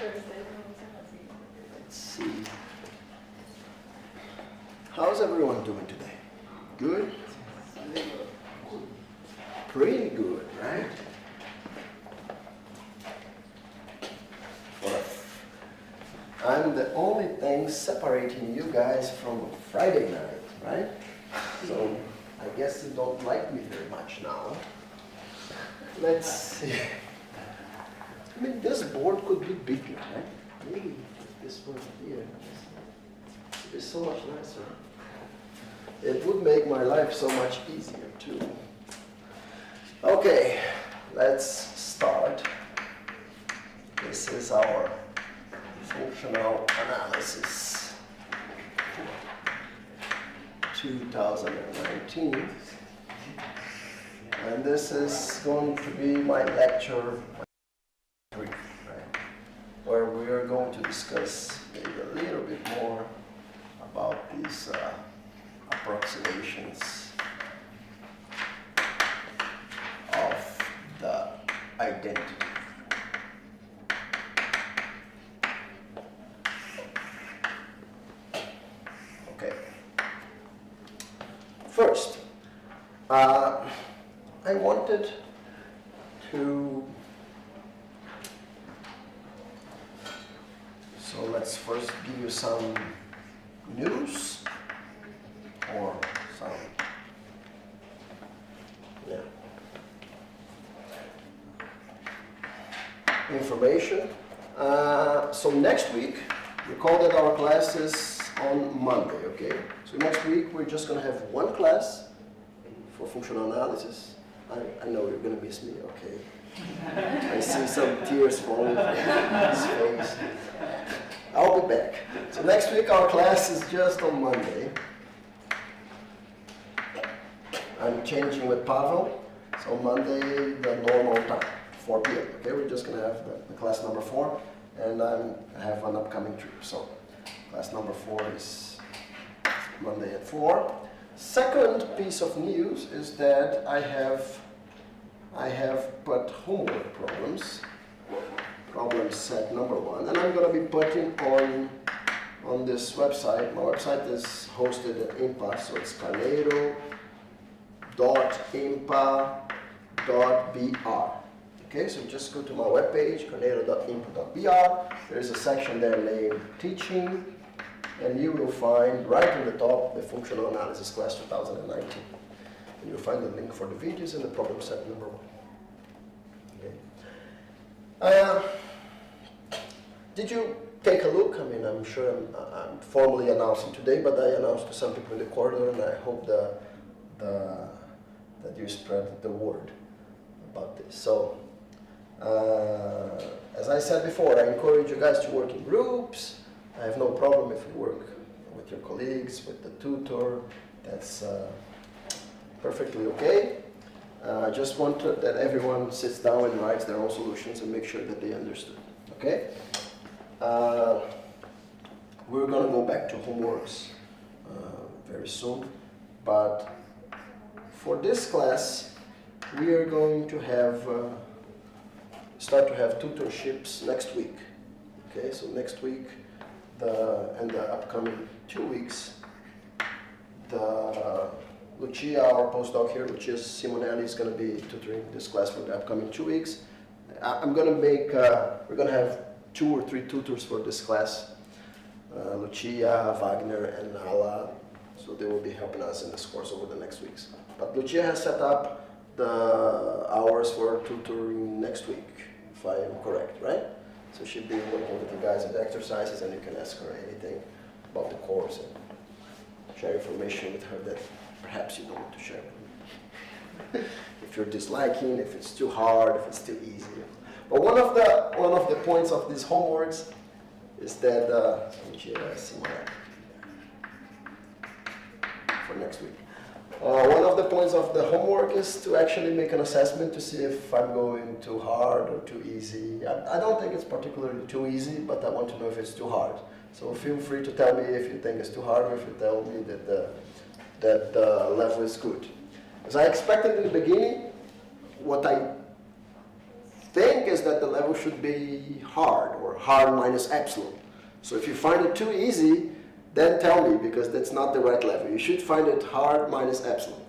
Let's see. How's everyone doing today? Good? Pretty good, right? Well, I'm the only thing separating you guys from Friday night, right? So I guess you don't like me very much now. Let's see. I mean, this board could be bigger, right? Maybe this one here would be so much nicer. It would make my life so much easier too. Okay, let's start. This is our functional analysis 2019. And this is going to be my lecture 3, right? Where we are going to discuss maybe a little bit more about these approximations of the identity. Okay. First, I wanted to, so let's first give you some news or some, information. So next week, recall that our class is on Monday, okay? So next week, we're just going to have one class for functional analysis. I know you're going to miss me, okay? I see some tears falling from his face. I'll be back. So next week, our class is just on Monday. I'm changing with Pavel. So Monday, the normal time, 4 p.m. Okay, we're just going to have the class number 4, and I have an upcoming trip. So class number 4 is Monday at 4. Second piece of news is that I have put homework problems, problem set number 1, and I'm going to be putting on this website. My website is hosted at IMPA, so it's carneiro.impa.br. Okay, so just go to my webpage, carneiro.impa.br. There's a section there named Teaching, and you will find right on the top the Functional Analysis Class 2019. And you'll find the link for the videos and the problem set number 1. Okay. Did you take a look? I mean, I'm sure I'm formally announcing today, but I announced to some people in the corridor, and I hope that you spread the word about this. So, as I said before, I encourage you guys to work in groups. I have no problem if you work with your colleagues, with the tutor. That's perfectly okay. I just want that everyone sits down and writes their own solutions and make sure that they understood. Okay? We're going to go back to homeworks very soon, but for this class, we are going to have start to have tutorships next week. Okay, so next week, and the upcoming 2 weeks, Lucia, our postdoc here, Lucia Simonelli, is going to be tutoring this class for the upcoming 2 weeks. I'm going to make, we're going to have 2 or 3 tutors for this class, Lucia, Wagner, and Ala, so they will be helping us in this course over the next weeks. But Lucia has set up the hours for tutoring next week, if I am correct, right? So she'll be working with you guys on the exercises, and you can ask her anything about the course and share information with her that perhaps you don't want to share with me. If you're disliking, if it's too hard, if it's too easy. But one of the points of these homeworks is that for next week. One of the points of the homework is to actually make an assessment to see if I'm going too hard or too easy. I don't think it's particularly too easy, but I want to know if it's too hard. So feel free to tell me if you think it's too hard, or if you tell me that the level is good. As I expected in the beginning, what I think is that the level should be hard, or hard minus epsilon. So if you find it too easy, then tell me, because that's not the right level. You should find it hard minus epsilon.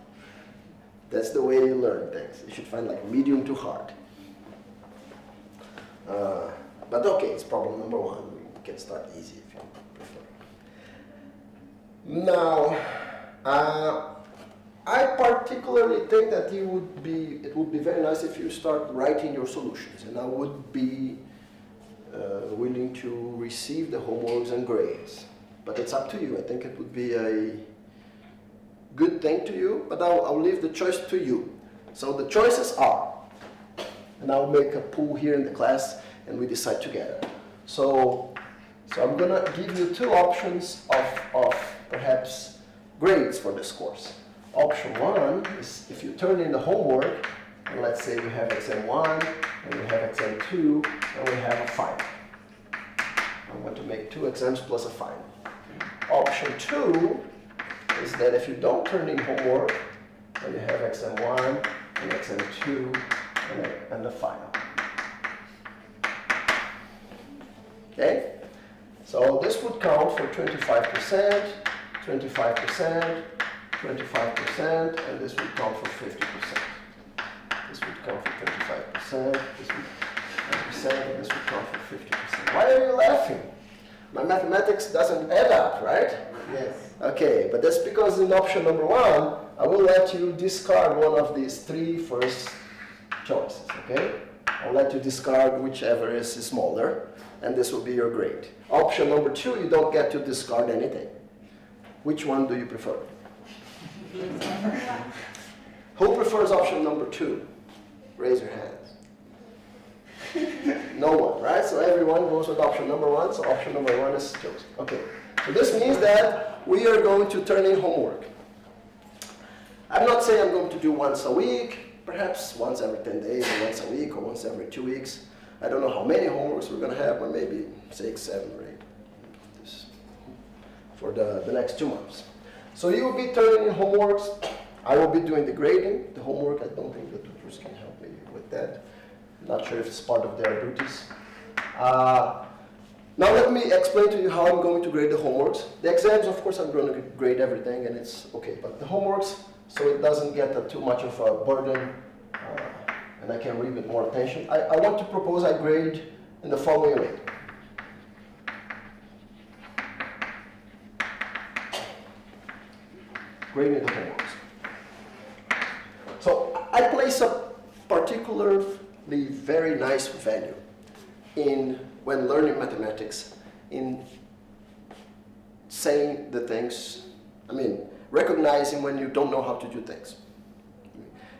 That's the way you learn things. You should find like medium to hard. But okay, it's problem number 1. We can start easy if you prefer. Now, I particularly think that it would be very nice if you start writing your solutions, and I would be willing to receive the homeworks and grades. But it's up to you. I think it would be a good thing to you, but I'll leave the choice to you. So the choices are, and I'll make a pool here in the class, and we decide together. So I'm gonna give you 2 options of perhaps grades for this course. Option 1 is if you turn in the homework, and let's say we have exam 1, and we have exam 2, and we have a final. I'm going to make 2 exams plus a final. Option 2 is that if you don't turn in homework, and you have exam 1, and exam 2, and the final. Okay? So this would count for 25%, 25%, 25%, and this would count for 50%. This would count for 25%, this would 20%, and this would count for 50%. Why are you laughing? My mathematics doesn't add up, right? Yes. Okay, but that's because in option number 1, I will let you discard one of these 3 first choices, okay? I'll let you discard whichever is smaller, and this will be your grade. Option number 2, you don't get to discard anything. Which one do you prefer? Who prefers option number 2? Raise your hands. No one, right? So everyone goes with option number 1, so option number 1 is chosen. Okay, so this means that we are going to turn in homework. I'm not saying I'm going to do once a week, perhaps once every 10 days, or once a week, or once every 2 weeks. I don't know how many homeworks we're going to have, but maybe 6, 7, or 8 this, for the next 2 months. So you will be turning in homeworks. I will be doing the grading. The homework, I don't think the tutors can help me with that. I'm not sure if it's part of their duties. Now let me explain to you how I'm going to grade the homeworks. The exams, of course, I'm going to grade everything, and it's okay. But the homeworks, so it doesn't get too much of a burden, and I can read with more attention. I want to propose I grade in the following way. Grading the homeworks. So I place a particularly very nice value in, when learning mathematics, in saying the things, recognizing when you don't know how to do things.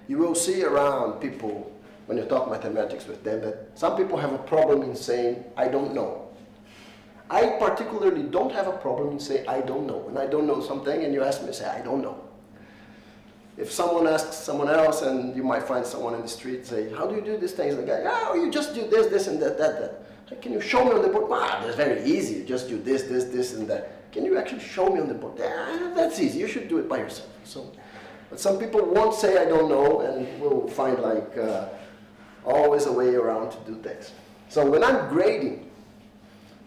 You will see around people, when you talk mathematics with them, that some people have a problem in saying, I don't know. I particularly don't have a problem in saying, I don't know. When I don't know something and you ask me to say, I don't know. If someone asks someone else, and you might find someone in the street say, how do you do these things? The guy, oh, you just do this, this, and that. Can you show me on the board? That's very easy. You just do this, this, this, and that. Can you actually show me on the board? That's easy. You should do it by yourself. But some people won't say I don't know, and will find always a way around to do things. So when I'm grading,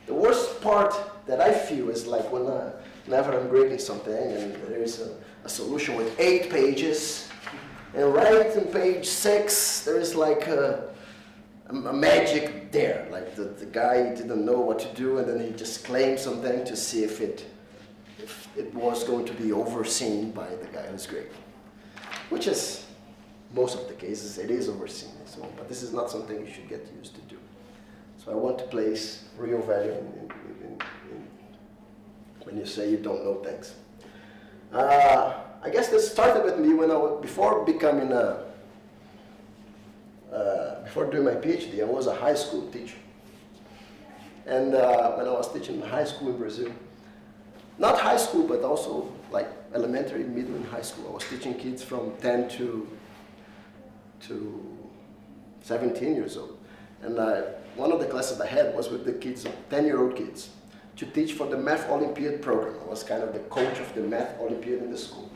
the worst part that I feel is like whenever I'm grading something and there is a solution with 8 pages, and right on page 6 there is like a magic there, like the guy didn't know what to do, and then he just claimed something to see if it was going to be overseen by the guy who's grading. Which is, most of the cases, it is overseen and so on, but this is not something you should get used to do. So I want to place real value in when you say you don't know things. I guess this started with me before becoming before doing my PhD, I was a high school teacher. And when I was teaching in high school in Brazil, not high school, but also like elementary, middle, and high school. I was teaching kids from 10 to 17 years old. And one of the classes I had was with the kids, 10-year-old kids, to teach for the Math Olympiad program. I was kind of the coach of the Math Olympiad in the school.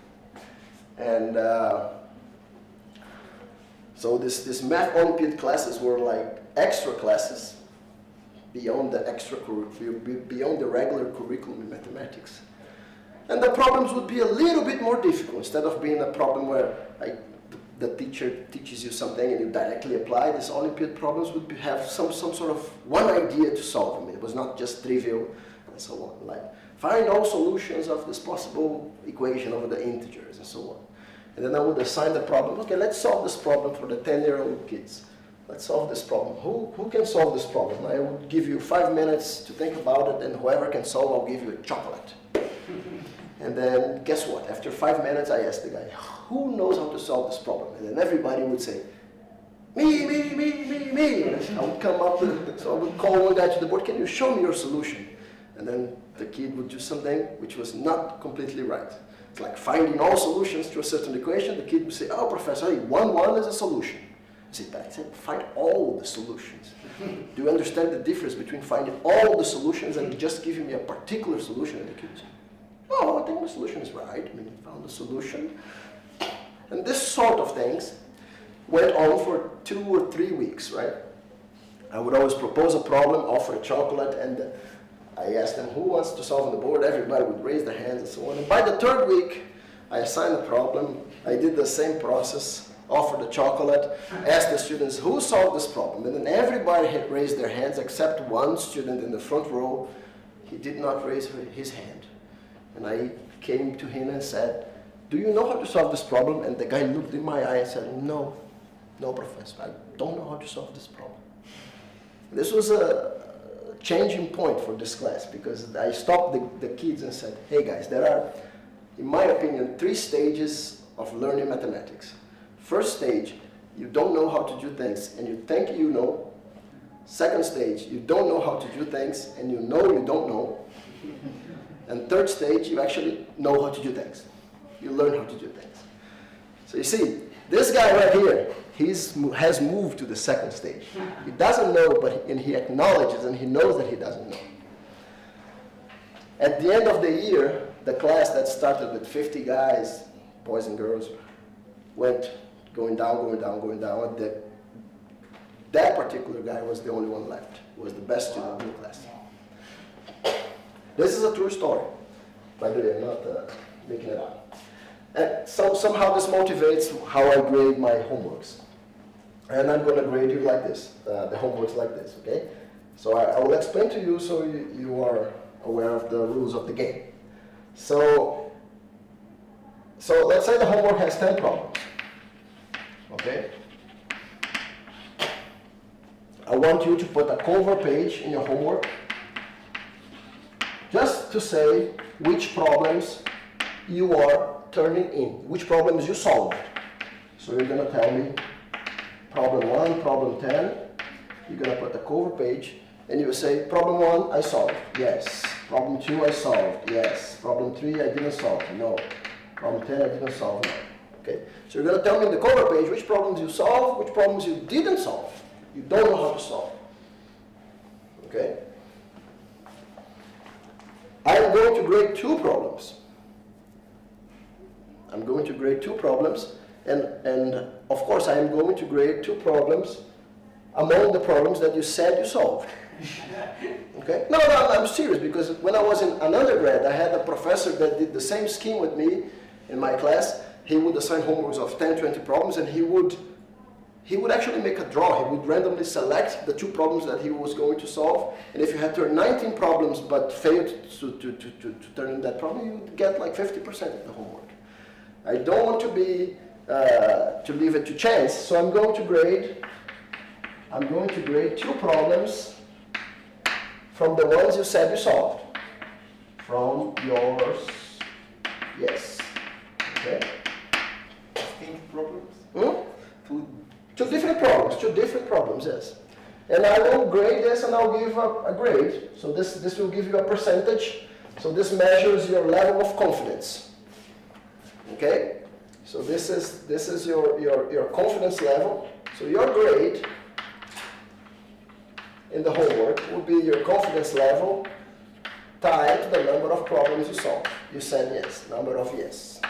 And So this math Olympiad classes were like extra classes beyond the beyond the regular curriculum in mathematics. And the problems would be a little bit more difficult. Instead of being a problem where the teacher teaches you something and you directly apply, these Olympiad problems would have some sort of one idea to solve them. It was not just trivial and so on. Like, find all solutions of this possible equation over the integers and so on. And then I would assign the problem. Okay, let's solve this problem for the 10-year-old kids. Let's solve this problem. Who can solve this problem? I would give you 5 minutes to think about it, and whoever can solve, I'll give you a chocolate. And then, guess what? After 5 minutes, I asked the guy, who knows how to solve this problem? And then everybody would say, me. And I would come up, so I would call one guy to the board, can you show me your solution? And then the kid would do something which was not completely right. It's like finding all solutions to a certain equation. The kid would say, oh, professor, 1 is a solution. I said, but I said, find all the solutions. Do you understand the difference between finding all the solutions and just giving me a particular solution? And the kid would say, oh, I think the solution is right. I mean, I found the solution. And this sort of things went on for 2 or 3 weeks, right? I would always propose a problem, offer a chocolate, and I asked them who wants to solve on the board. Everybody would raise their hands and so on. And by the 3rd week, I assigned the problem. I did the same process, offered the chocolate, asked the students who solved this problem. And then everybody had raised their hands except one student in the front row. He did not raise his hand. And I came to him and said, do you know how to solve this problem? And the guy looked in my eye and said, no, professor, I don't know how to solve this problem. This was a changing point for this class, because I stopped the kids and said, hey guys, there are, in my opinion, 3 stages of learning mathematics. First stage, you don't know how to do things and you think you know. Second stage, you don't know how to do things and you know you don't know. And third stage, you actually know how to do things. You learn how to do things. So you see, this guy right here, has moved to the second stage. He doesn't know, and he acknowledges and he knows that he doesn't know. At the end of the year, the class that started with 50 guys, boys and girls, went going down. And that particular guy was the only one left. He was the best student in the class. This is a true story. By the way, I'm not making it up. And so somehow this motivates how I grade my homeworks. And I'm going to grade you like this, the homeworks like this, okay? So I will explain to you so you are aware of the rules of the game. So let's say the homework has 10 problems, okay? I want you to put a cover page in your homework just to say which problems you are turning in, which problems you solved. So you're going to tell me problem 1, problem 10. You're going to put the cover page and you will say, problem 1, I solved. Yes. Problem 2, I solved. Yes. Problem 3, I didn't solve. No. Problem 10, I didn't solve. No. Okay. So you're going to tell me in the cover page which problems you solved, which problems you didn't solve. You don't know how to solve. Okay? I'm going to grade 2 problems. I'm going to grade 2 problems, and of course I am going to grade 2 problems among the problems that you said you solved. Okay? No, I'm serious, because when I was in an undergrad, I had a professor that did the same scheme with me in my class. He would assign homeworks of 10, 20 problems, and he would actually make a draw. He would randomly select the 2 problems that he was going to solve, and if you had turned 19 problems but failed to turn in that problem, you would get like 50% of the homework. I don't want to be to leave it to chance, so I'm going to grade 2 problems from the ones you said you solved. From yours, yes. Okay. Distinct problems? Two different problems, yes. And I will grade this and I'll give a grade. So this will give you a percentage. So this measures your level of confidence. Okay? So this is your confidence level. So your grade in the homework will be your confidence level tied to the number of problems you solved. You said yes, number of yes.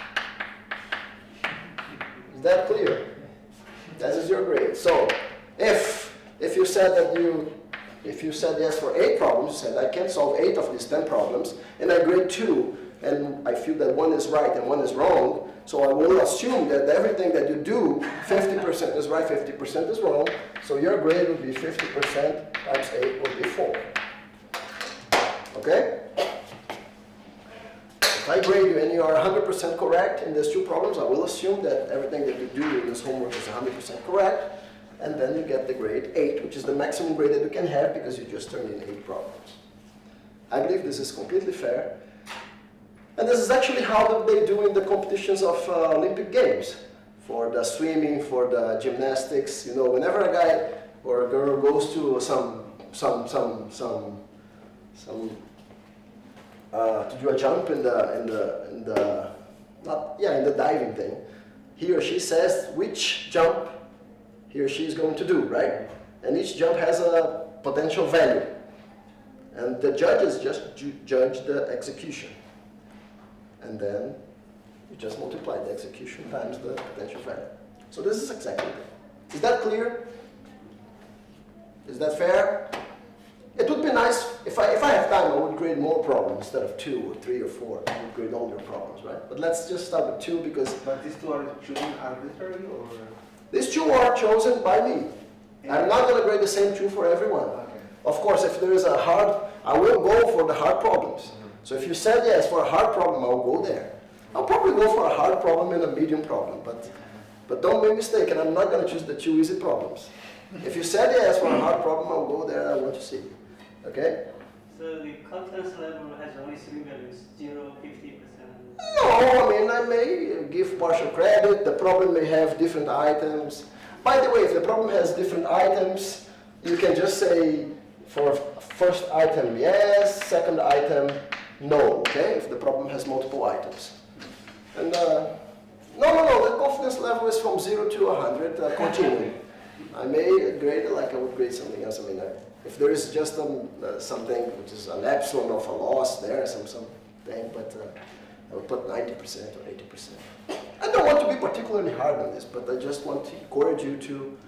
Is that clear? That is your grade. So if you said yes for 8 problems, you said I can solve 8 of these 10 problems, and I grade 2, and I feel that one is right and one is wrong, so I will assume that everything that you do, 50% is right, 50% is wrong, so your grade would be 50% times 8 would be 4. Okay? If I grade you and you are 100% correct in these 2 problems, I will assume that everything that you do in this homework is 100% correct, and then you get the grade 8, which is the maximum grade that you can have because you just turned in 8 problems. I believe this is completely fair. And this is actually how they do in the competitions of Olympic Games. For the swimming, for the gymnastics, you know, whenever a guy or a girl goes to to do a jump in the diving thing, he or she says which jump he or she is going to do, right? And each jump has a potential value. And the judges just judge the execution. And then you just multiply the execution times the potential value. So this is exactly it. Is that clear? Is that fair? It would be nice, if I have time, I would grade more problems instead of 2 or 3 or 4. I would grade all your problems, right? But let's just start with 2 because... But these 2 are chosen arbitrarily or...? These 2 are chosen by me. I'm not going to grade the same 2 for everyone. Okay. Of course, if there is a hard, I will go for the hard problems. So if you said yes for a hard problem, I'll go there. I'll probably go for a hard problem and a medium problem, but don't make a mistake, and I'm not going to choose the 2 easy problems. If you said yes for a hard problem, I'll go there and I want to see. Okay? So the confidence level has only 3 values, 0, 50%. No, I mean, I may give partial credit. The problem may have different items. By the way, if the problem has different items, you can just say for first item yes, second item no, okay? If the problem has multiple items. And no, the confidence level is from 0 to 100, continuing. I may grade it like I would grade something else. I mean, if there is just something which is an epsilon of a loss there, something, but I would put 90% or 80%. I don't want to be particularly hard on this, but I just want to encourage you to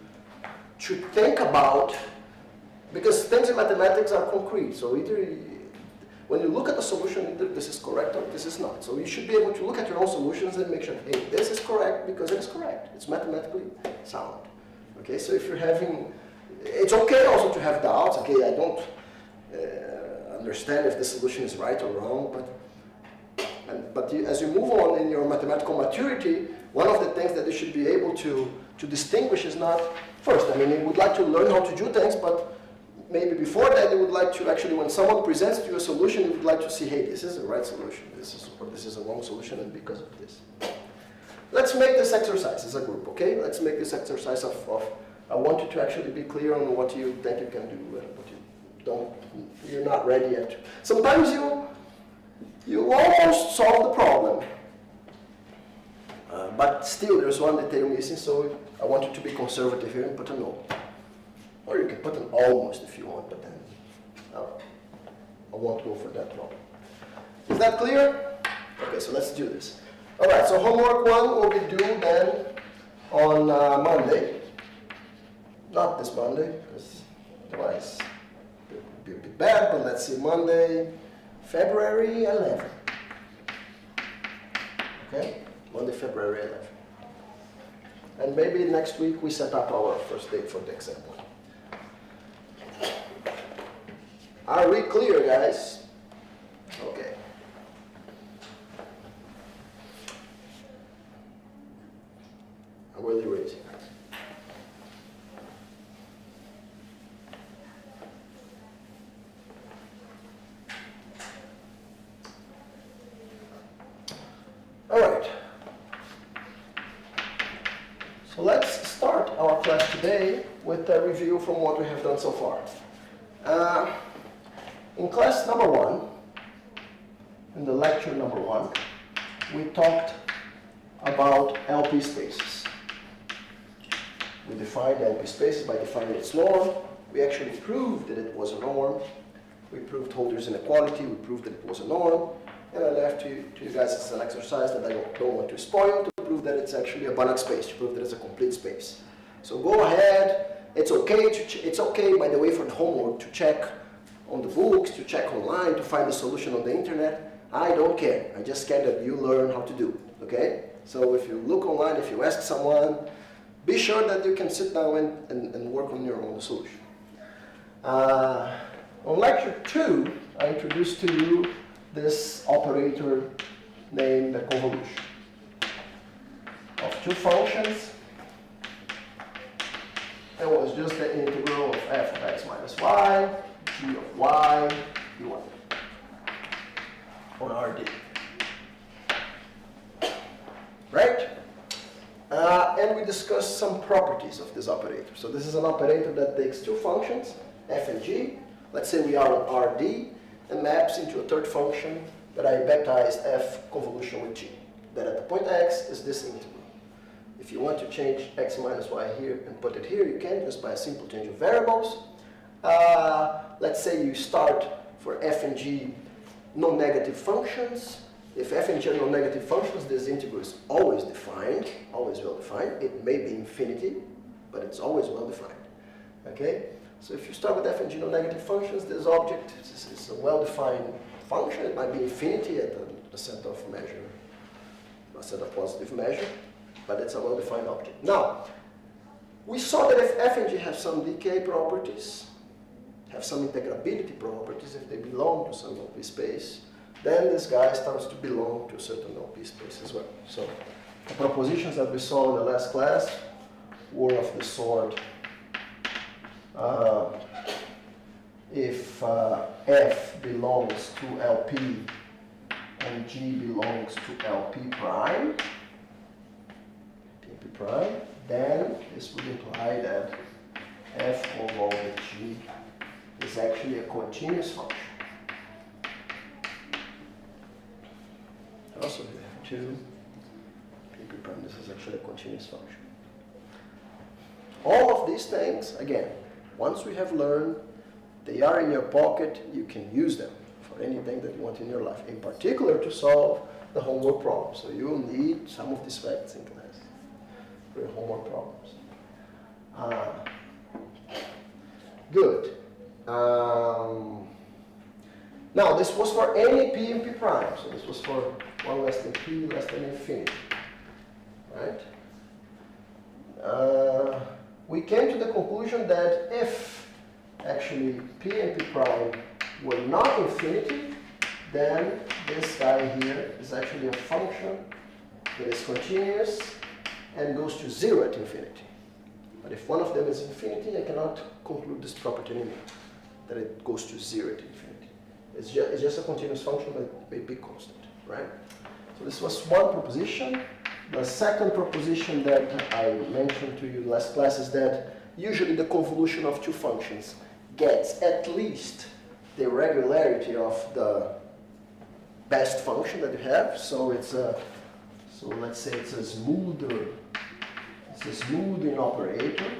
think about, because things in mathematics are concrete, so either when you look at the solution, either this is correct or this is not. So you should be able to look at your own solutions and make sure, hey, this is correct because it is correct. It's mathematically sound. Okay, so if you're having, it's okay also to have doubts. Okay, I don't understand if the solution is right or wrong, but as you move on in your mathematical maturity, one of the things that you should be able to distinguish is not, first, I mean, you would like to learn how to do things, but maybe before that you would like to actually, when someone presents to you a solution, you would like to see, hey, this is the right solution, or this is a wrong solution, and because of this. Let's make this exercise as a group, okay? Let's make this exercise of I want you to actually be clear on what you think you can do and what you don't, you're not ready yet. Sometimes you almost solve the problem, but still there's one detail missing, so I want you to be conservative here and put a no. Or you can put an almost if you want, but then I won't go for that problem. Is that clear? Okay, so let's do this. All right, so homework 1 will be due then on Monday. Not this Monday, because otherwise it would be a bit bad, but let's see, Monday, February 11th. Okay? Monday, February 11th. And maybe next week we set up our first date for the example. Are we clear, guys? Okay. I'm really raising. All right. So let's start our class today with a review from what we have done so far. In class number 1, in the lecture number 1, we talked about LP spaces. We defined LP spaces by defining its norm. We actually proved that it was a norm. We proved Holder's inequality. We proved that it was a norm. And I left to you guys as an exercise that I don't want to spoil, to prove that it's actually a Banach space, to prove that it's a complete space. So go ahead. It's okay it's okay, by the way, for the homework to check on the books, to check online, to find the solution on the internet. I don't care. I just care that you learn how to do it, okay? So if you look online, if you ask someone, be sure that you can sit down and work on your own solution. On lecture 2, I introduced to you this operator named the convolution of two functions. It was just the integral of f of x minus y, g of y, d1 on Rd. Right? And we discussed some properties of this operator. So this is an operator that takes two functions, f and g. Let's say we are on Rd, and maps into a third function that I baptized f convolution with g. That at the point x is this integral. If you want to change x minus y here and put it here, you can just by a simple change of variables. Let's say you start for f and g non-negative functions. If f and g are non-negative functions, this integral is always defined, always well-defined. It may be infinity, but it's always well-defined. Okay? So if you start with f and g non-negative functions, this object is a well-defined function. It might be infinity at a set of measure, a set of positive measure, but it's a well-defined object. Now, we saw that if f and g have some decay properties, have some integrability properties, if they belong to some OP space, then this guy starts to belong to a certain OP space as well. So the propositions that we saw in the last class were of the sort, if f belongs to LP and g belongs to LP prime, then this would imply that f convolved with g is actually a continuous function. Also, we have two PP prime. This is actually a continuous function. All of these things, again, once we have learned, they are in your pocket. You can use them for anything that you want in your life, in particular to solve the homework problem. So you will need some of these facts in class for your homework problems. Good. Now, this was for any p and p prime. So this was for 1 less than p less than infinity. Right? We came to the conclusion that if actually p and p prime were not infinity, then this guy here is actually a function that is continuous and goes to 0 at infinity. But if one of them is infinity, I cannot conclude this property anymore, that it goes to 0 at infinity. It's just a continuous function, but it may be constant, right? So this was one proposition. The second proposition that I mentioned to you last class is that usually the convolution of two functions gets at least the regularity of the best function that you have. So it's a, so let's say it's a smoother. It's a smoothing operator,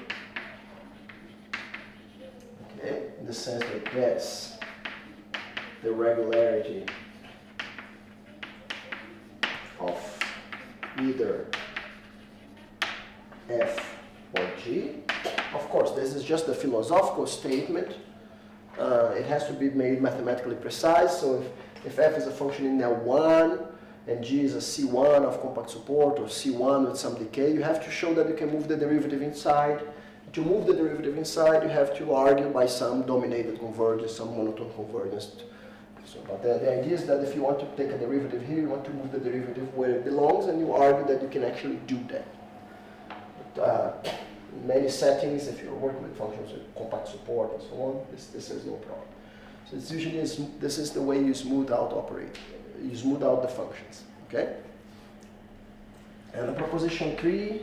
okay, in the sense that it gets the regularity of either f or g. Of course, this is just a philosophical statement. It has to be made mathematically precise. So if f is a function in L1, and g is a C1 of compact support, or C1 with some decay, you have to show that you can move the derivative inside. To move the derivative inside, you have to argue by some dominated convergence, some monotone convergence. So, but the idea is that if you want to take a derivative here, you want to move the derivative where it belongs, and you argue that you can actually do that. But, in many settings, if you're working with functions with compact support and so on, this is no problem. So it's usually this is the way you smooth out you smooth out the functions, okay? And the proposition 3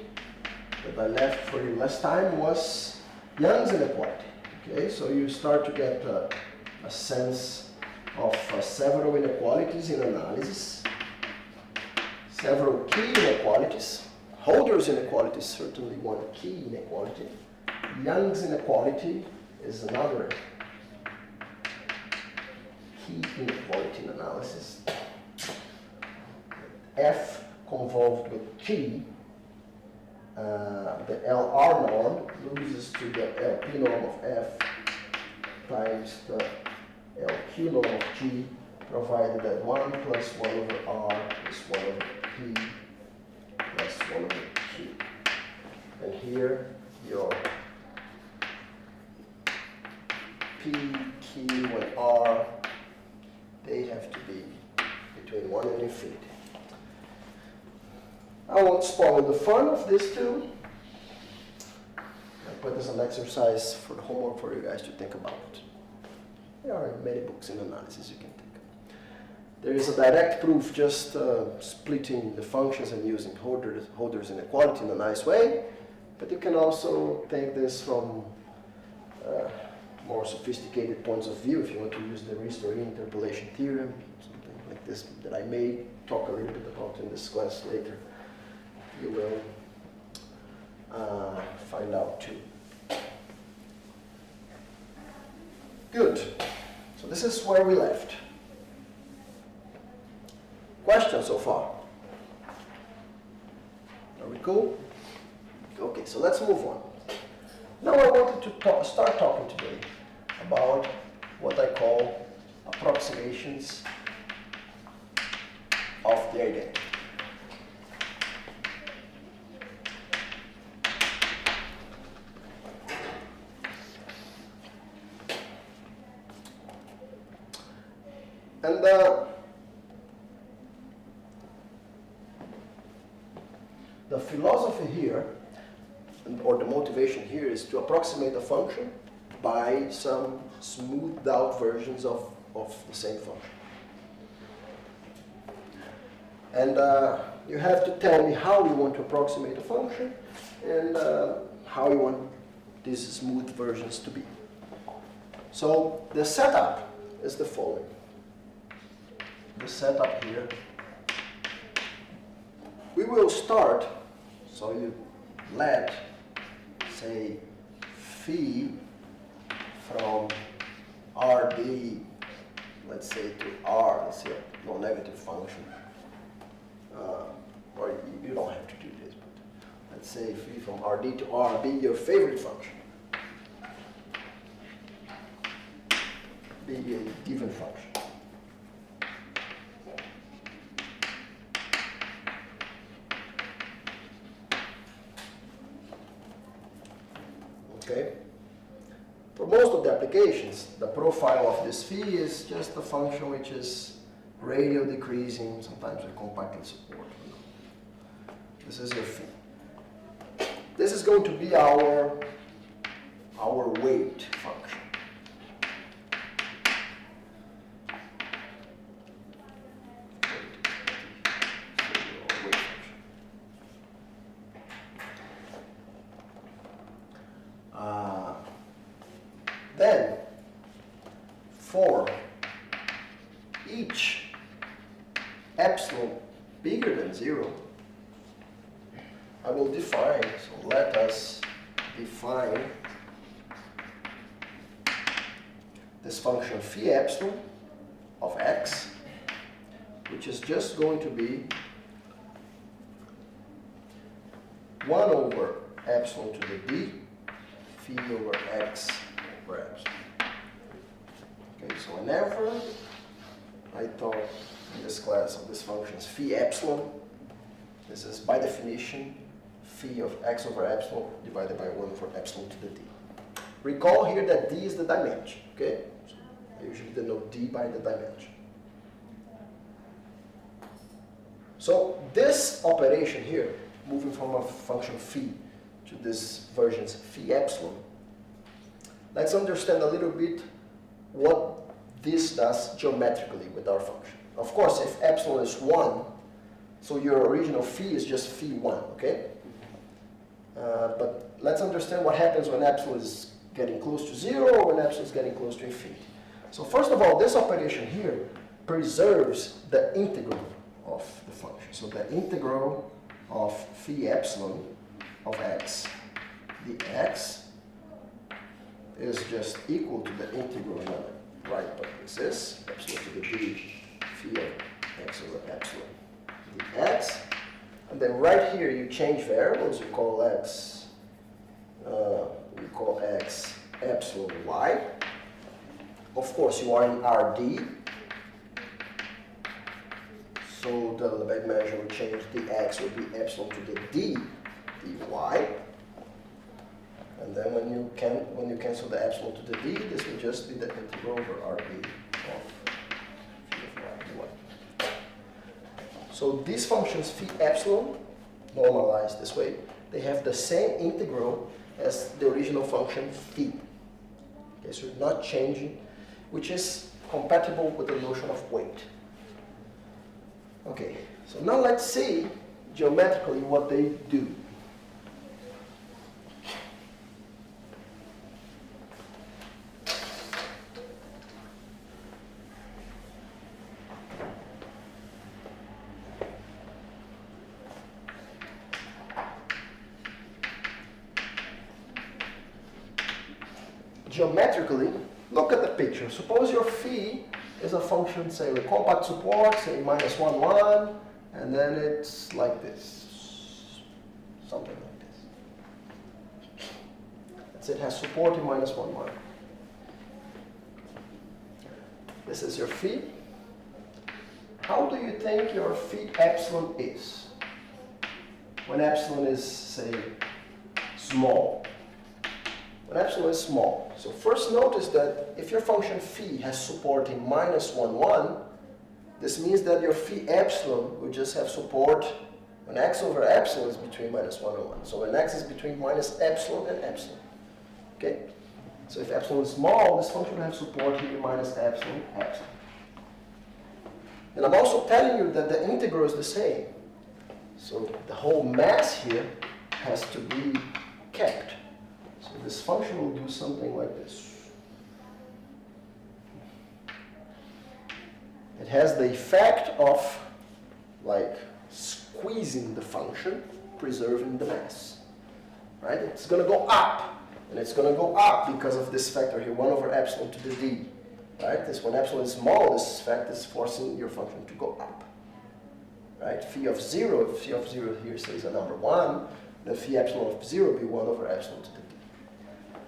that I left for you last time was Young's inequality, okay? So you start to get a sense of several inequalities in analysis, several key inequalities. Holder's inequality is certainly one key inequality. Young's inequality is another key inequality in analysis. F convolved with G the LR norm loses to the LP norm of F times the LQ norm of G, provided that 1 plus 1 over R is 1 over P plus 1 over Q. And here your P, Q, and R, they have to be between 1 and infinity. I won't spoil the fun of this too. I put this as an exercise for the homework for you guys to think about. There are many books in analysis you can take. There is a direct proof just splitting the functions and using Holder's inequality in a nice way, but you can also take this from more sophisticated points of view if you want to use the Riester interpolation theorem, something like this that I may talk a little bit about in this class later. You will find out too. Good. So this is where we left. Questions so far? Are we cool? Okay, so let's move on. Now I wanted to start talking today about what I call approximations of the identity. And the philosophy here, or the motivation here, is to approximate a function by some smoothed out versions of the same function. And you have to tell me how you want to approximate a function and how you want these smooth versions to be. So the setup is the following. The setup here. We will start, so you let, say, phi from RD, let's say, to R, let's say a non-negative function. Or you don't have to do this, but let's say phi from RD to R be your favorite function. Be a given function. Okay. For most of the applications, the profile of this phi is just a function which is radial decreasing, sometimes we compactly support. This is your phi. This is going to be our weight function. Then, for each epsilon bigger than 0, I will define, so let us define this function phi epsilon of x, which is just going to be 1 over epsilon to the d, phi over x over epsilon. Okay, so whenever I talk in this class of this function's phi epsilon, this is by definition phi of x over epsilon divided by 1 for epsilon to the d. Recall here that d is the dimension, okay? So I usually denote d by the dimension. So this operation here, moving from a function phi to this version's phi epsilon, let's understand a little bit what this does geometrically with our function. Of course, if epsilon is 1, so your original phi is just phi 1, okay? But let's understand what happens when epsilon is getting close to 0 or when epsilon is getting close to infinity. So first of all, this operation here preserves the integral of the function. So the integral of phi epsilon of x dx is just equal to the integral, right? But this is epsilon to the d phi of x over epsilon dx. And then right here you change variables. You call x epsilon y. Of course, you are in RD. So the Lebesgue measure will change. The x will be epsilon to the d dy. And then when you cancel the epsilon to the d, this will just be the integral over RD of phi of y dy. So these functions phi epsilon, normalized this way, they have the same integral as the original function phi. Okay, so you're not changing, which is compatible with the notion of weight. Okay, so now let's see geometrically what they do. Geometrically, look at the picture. Suppose your phi is a function, say, with compact support, say -1, 1, and then it's like this. Something like this. It has support in -1, 1. This is your phi. How do you think your phi epsilon is? When epsilon is, say, small. When epsilon is small. So first notice that if your function phi has support in -1, 1, this means that your phi epsilon will just have support when x over epsilon is between -1 and 1. So when x is between minus epsilon and epsilon. Okay? So if epsilon is small, this function will have support here minus epsilon, epsilon. And I'm also telling you that the integral is the same. So the whole mass here has to be kept. So this function will do something like this. It has the effect of like squeezing the function, preserving the mass. Right? It's going to go up. And it's going to go up because of this factor here, 1 over epsilon to the d. Right? This when epsilon is small, this fact is forcing your function to go up. Right? Phi of 0, if phi of 0 here says a number 1, then phi epsilon of 0 will be 1 over epsilon to the d.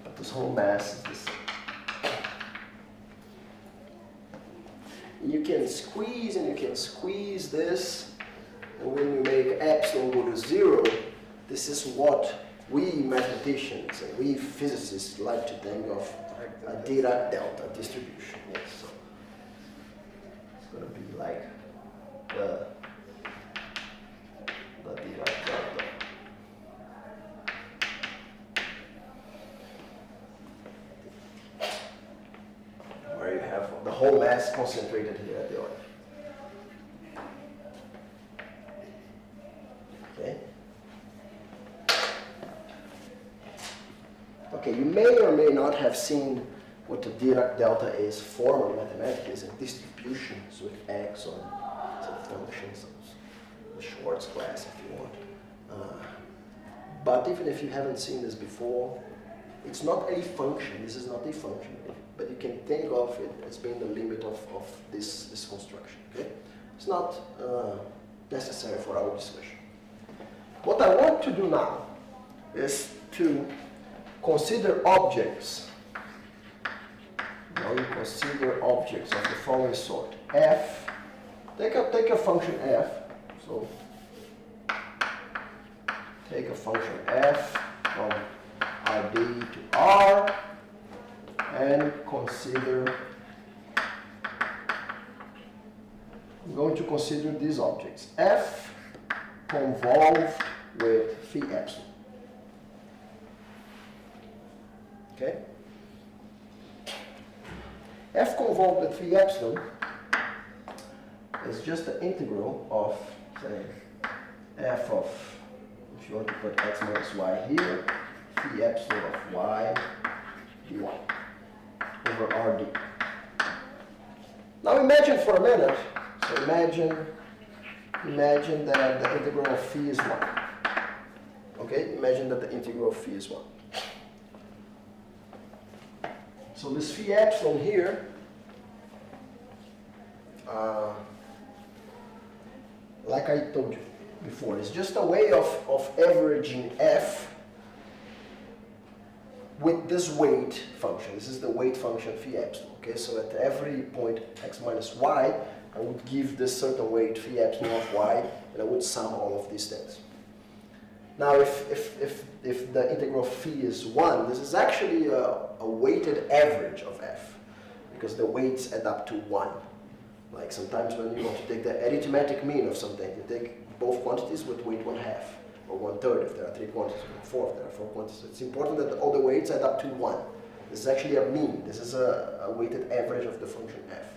But this whole mass is the same. You can squeeze and you can squeeze this, and when you make epsilon go to 0, this is what we mathematicians and we physicists like to think of a Dirac delta distribution. Yes, so it's going to be like the Dirac delta. Where you have the whole mass concentrated here at the origin. Okay. Okay, you may or may not have seen what the Dirac delta is formally mathematically. It's a distributions with x on some functions, the Schwartz class if you want. But even if you haven't seen this before, it's not a function. This is not a function, but you can think of it as being the limit of this construction. Okay, it's not necessary for our discussion. What I want to do now is to consider objects. Now you consider objects of the following sort. F, take a function f. So take a function f from Rd to R and consider, I'm going to consider these objects. F convolved with phi epsilon. Okay? F convolved with phi epsilon is just the integral of, say, f of, if you want to put x minus y here, phi epsilon of y dy over Rd. Now imagine for a minute, so imagine that the integral of phi is 1. Okay, imagine that the integral of phi is 1. So this phi epsilon here, like I told you, before. It's just a way of averaging f with this weight function. This is the weight function phi epsilon. Okay, so at every point x minus y, I would give this certain weight phi epsilon of y, and I would sum all of these things. Now, if the integral phi is 1, this is actually a weighted average of f, because the weights add up to 1. Like sometimes when you want to take the arithmetic mean of something, you take both quantities with weight 1/2, or 1/3 if there are 3 quantities, or 4 if there are 4 quantities. It's important that all the weights add up to 1. This is actually a mean. This is a weighted average of the function f.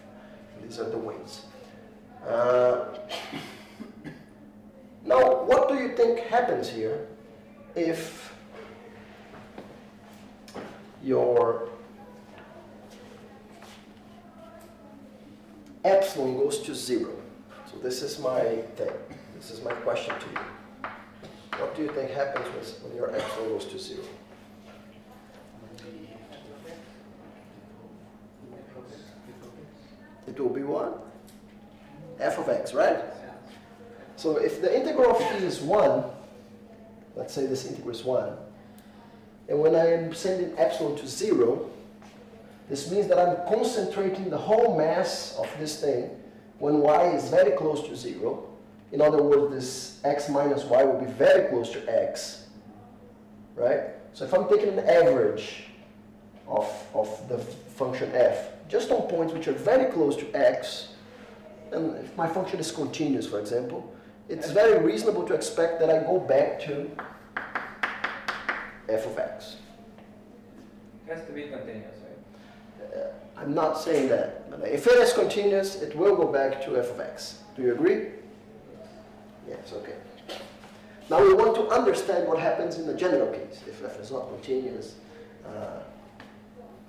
These are the weights. Now, what do you think happens here if your epsilon goes to 0? So this is my thing. This is my question to you. What do you think happens when your epsilon goes to 0? It will be what? F of x, right? So if the integral of phi is 1, let's say this integral is 1, and when I am sending epsilon to 0, this means that I'm concentrating the whole mass of this thing when y is very close to 0. In other words, this x minus y will be very close to x, right? So if I'm taking an average of the function f, just on points which are very close to x, and if my function is continuous, for example, it's very reasonable to expect that I go back to f of x. It has to be continuous, right? I'm not saying that, but if it is continuous, it will go back to f of x. Do you agree? Yes, okay. Now we want to understand what happens in the general case, if f is not continuous,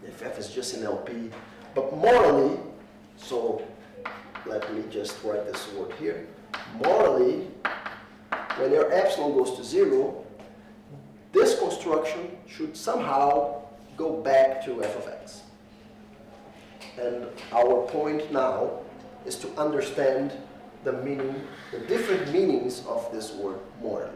if f is just an LP. But morally, so let me just write this word here. Morally, when your epsilon goes to 0, this construction should somehow go back to f of x. And our point now is to understand the meaning, the different meanings of this word morally.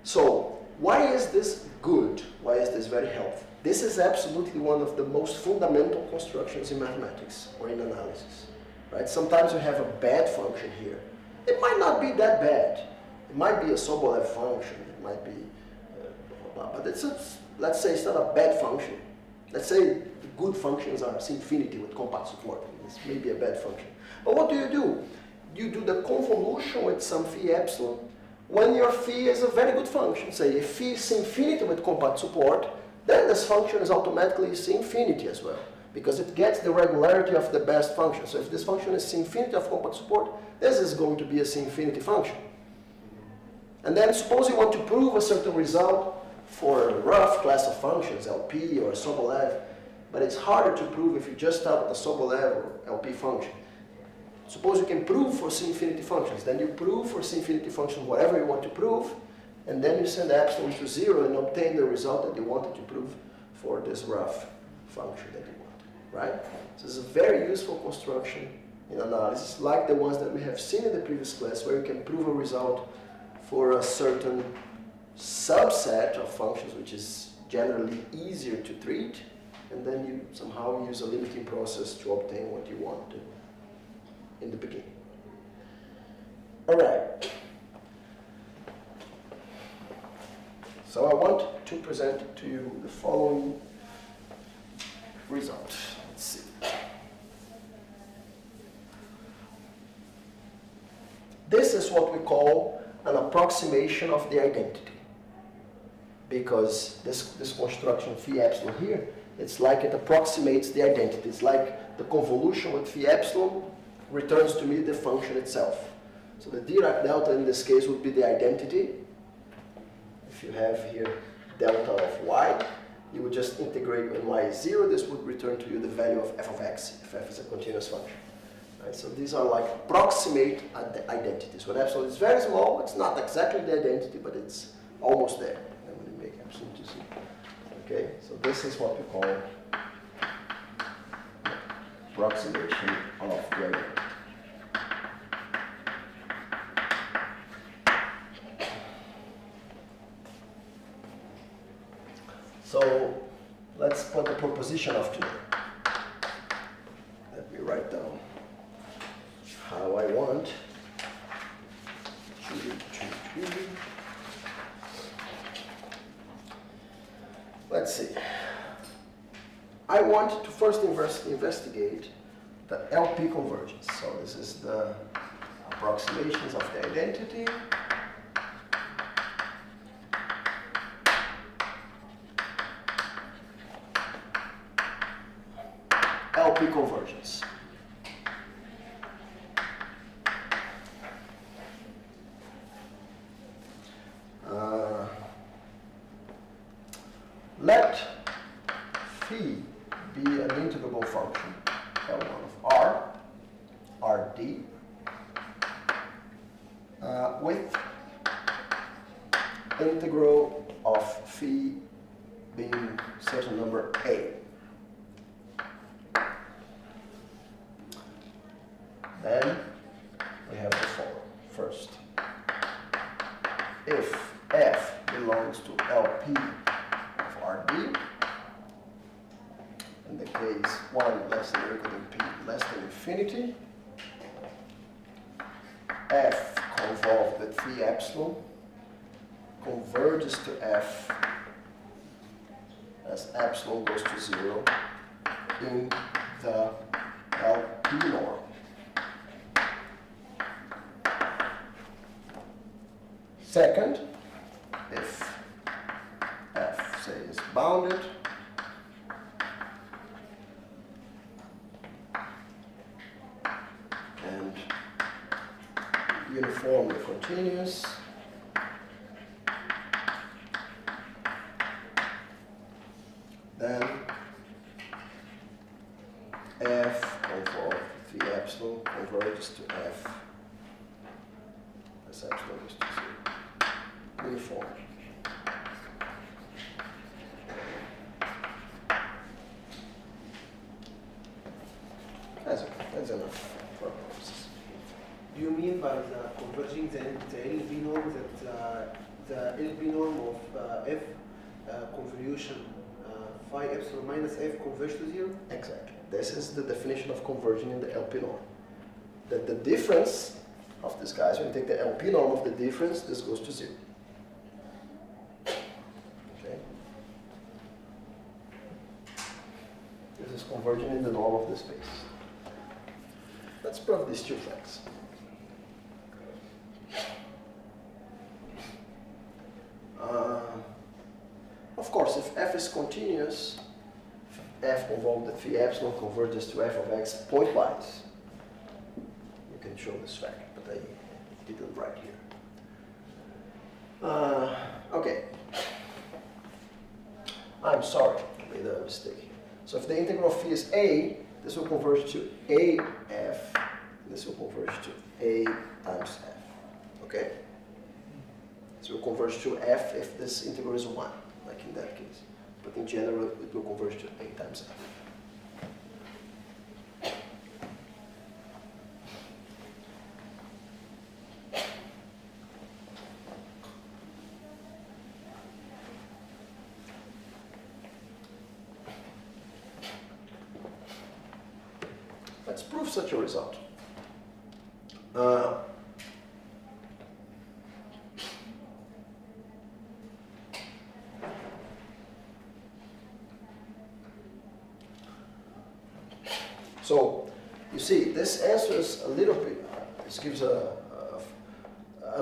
So, why is this good? Why is this very helpful? This is absolutely one of the most fundamental constructions in mathematics or in analysis. Right? Sometimes you have a bad function here. It might not be that bad. It might be a Sobolev function. It might be, but it's let's say it's not a bad function. Let's say the good functions are infinity with compact support. This may be a bad function. But what do? You do the convolution with some phi epsilon when your phi is a very good function. Say if phi is infinity with compact support, then this function is automatically infinity as well, because it gets the regularity of the best function. So if this function is infinity of compact support, this is going to be a infinity function. And then suppose you want to prove a certain result for a rough class of functions, LP or Sobolev, but it's harder to prove if you just start with a Sobolev or LP function. Suppose you can prove for infinity functions, then you prove for infinity functions whatever you want to prove, and then you send epsilon to 0 and obtain the result that you wanted to prove for this rough function that you want, right? So this is a very useful construction in analysis, like the ones that we have seen in the previous class, where you can prove a result for a certain subset of functions, which is generally easier to treat, and then you somehow use a limiting process to obtain what you want to in the beginning. All right. So I want to present to you the following result. Let's see. This is what we call an approximation of the identity, because this construction phi epsilon here, it's like it approximates the identity. It's like the convolution with phi epsilon returns to me the function itself. So the Dirac delta in this case would be the identity. If you have here delta of y, you would just integrate when y is 0. This would return to you the value of f of x, if f is a continuous function. Right? So these are like approximate identities. When epsilon is very small, it's not exactly the identity, but it's almost there. I'm going to make epsilon to 0. Okay, so this is what we call approximation of the identity. proposition of today. Let me write down how I want. Let's see. I want to first investigate the LP convergence. So this is the approximations of the identity. LP convergence. Let phi be an integrable function, L1 of R, Rd, with integral of phi being certain number A. Then we have the following. First, if f belongs to LP of Rd, in the case 1 less than or equal to p less than infinity, f convolved with phi epsilon converges to f as epsilon goes to 0 in the LP norm. Second, if f, say, is bounded, and uniformly continuous, then f convolved with phi epsilon converges to f as epsilon goes to 0. Uniform. That's okay. That's enough for our purposes. Do you mean by the converging the LP norm that the LP norm of f convolution phi epsilon minus f converge to 0? Exactly. This is the definition of converging in the LP norm. That the difference of these guys, when you take the LP norm of the difference, this goes to 0. Okay. This is converging in the norm of the space. Let's prove these two facts. Of course, if f is continuous, f convolved with phi epsilon converges to f of x pointwise. You can show this fact, but I didn't write here. Okay. I'm sorry, I made a mistake here. So if the integral of phi is a, this will converge to af, this will converge to a times f. Okay? So it will converge to f if this integral is 1, like in that case. But in general, it will converge to a times f. Let's prove such a result. So, you see, this answers a little bit, this gives a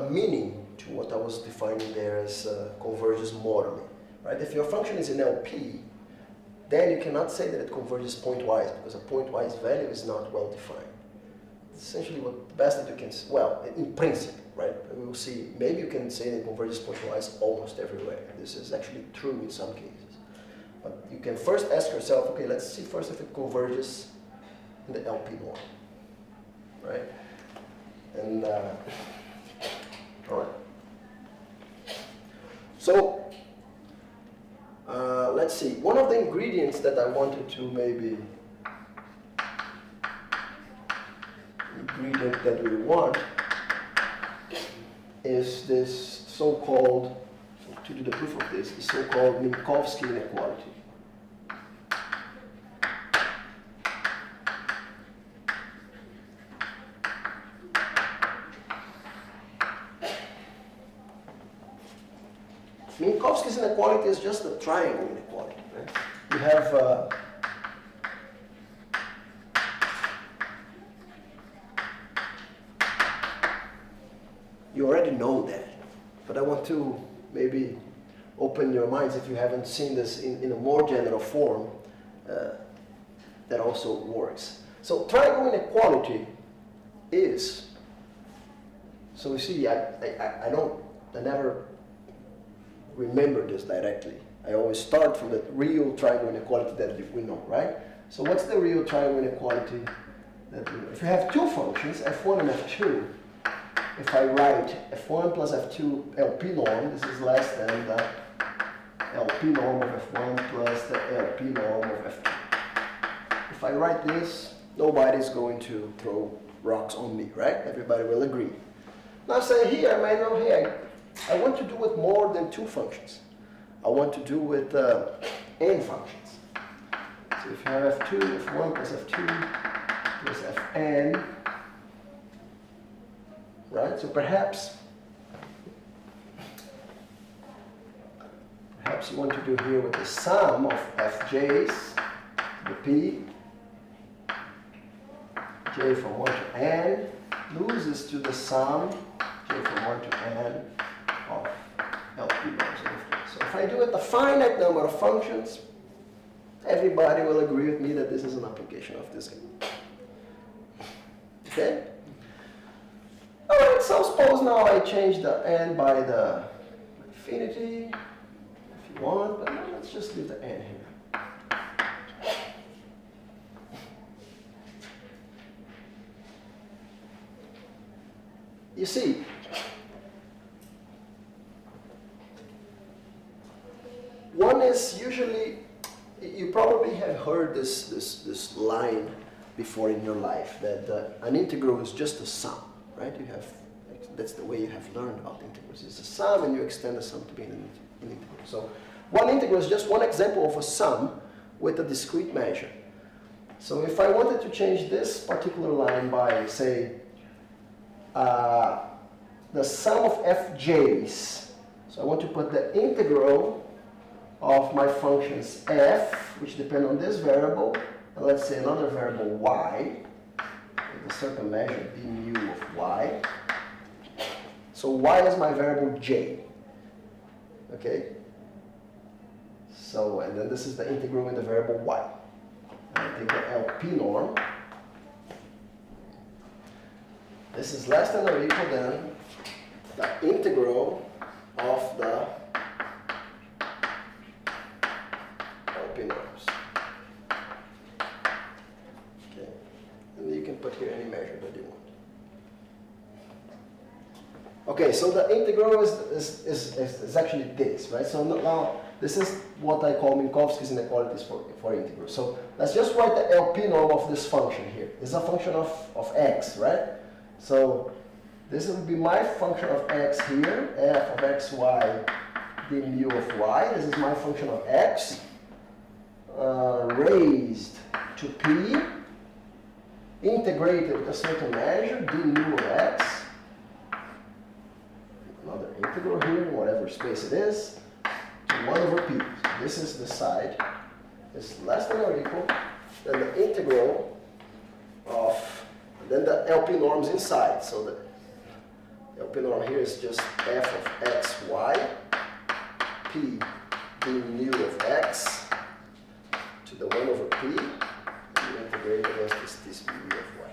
meaning to what I was defining there as converges modally. Right? If your function is in LP, then you cannot say that it converges pointwise, because a pointwise value is not well defined. It's essentially what the best that you can say, well, in principle, right? We will see, maybe you can say that it converges pointwise almost everywhere. This is actually true in some cases. But you can first ask yourself, okay, let's see first if it converges in the LP norm, right? And, all right. So, let's see, one of the ingredients that I wanted to maybe, ingredient that we want is this so-called, to do the proof of this, the so-called Minkowski inequality. Minkowski's inequality is just a triangle inequality. Right? You have you already know that, but I want to maybe open your minds if you haven't seen this in a more general form. That also works. So triangle inequality is, so you see, I never remember this directly. I always start from the real triangle inequality that we know, right? So what's the real triangle inequality that we know? If you have two functions, f1 and f2, if I write f1 plus f2 LP norm, this is less than the LP norm of f1 plus the LP norm of f2. If I write this, nobody's going to throw rocks on me, right? Everybody will agree. Now say here, I might know, hey, I want to do with more than two functions. I want to do with n functions. So if you have f2, f1 plus f2 plus fn, right? So perhaps you want to do here with the sum of fj's to the p, j from 1 to n, loses to the sum j from 1 to n of LP norms. So if I do it a finite number of functions, everybody will agree with me that this is an application of this game. Okay? Alright, so suppose now I change the n by the infinity, if you want, but let's just leave the n here. You see, one is usually, you probably have heard this line before in your life, that an integral is just a sum, right? You have, that's the way you have learned about integrals. It's a sum and you extend the sum to be an integral. So one integral is just one example of a sum with a discrete measure. So if I wanted to change this particular line by, say, the sum of fj's, so I want to put the integral of my functions f, which depend on this variable, and let's say another variable y, with a certain measure d mu of y. So y is my variable j. Okay? So, and then this is the integral in the variable y. And I take the LP norm. This is less than or equal than the integral of the LP norms. Okay, and you can put here any measure that you want. Okay, so the integral is actually this, right? So now this is what I call Minkowski's inequalities for integrals. So let's just write the LP norm of this function here. It's a function of x, right? So this will be my function of x here, f of xy d mu of y. This is my function of x raised to p, integrated with a certain measure, d mu of x. Another integral here, in whatever space it is, to 1 over p. So this is the side. It's less than or equal than the integral of, then the LP norms inside. So the LP norm here is just f of xy, p d mu of x to the 1 over p, and you integrate against this mu of y.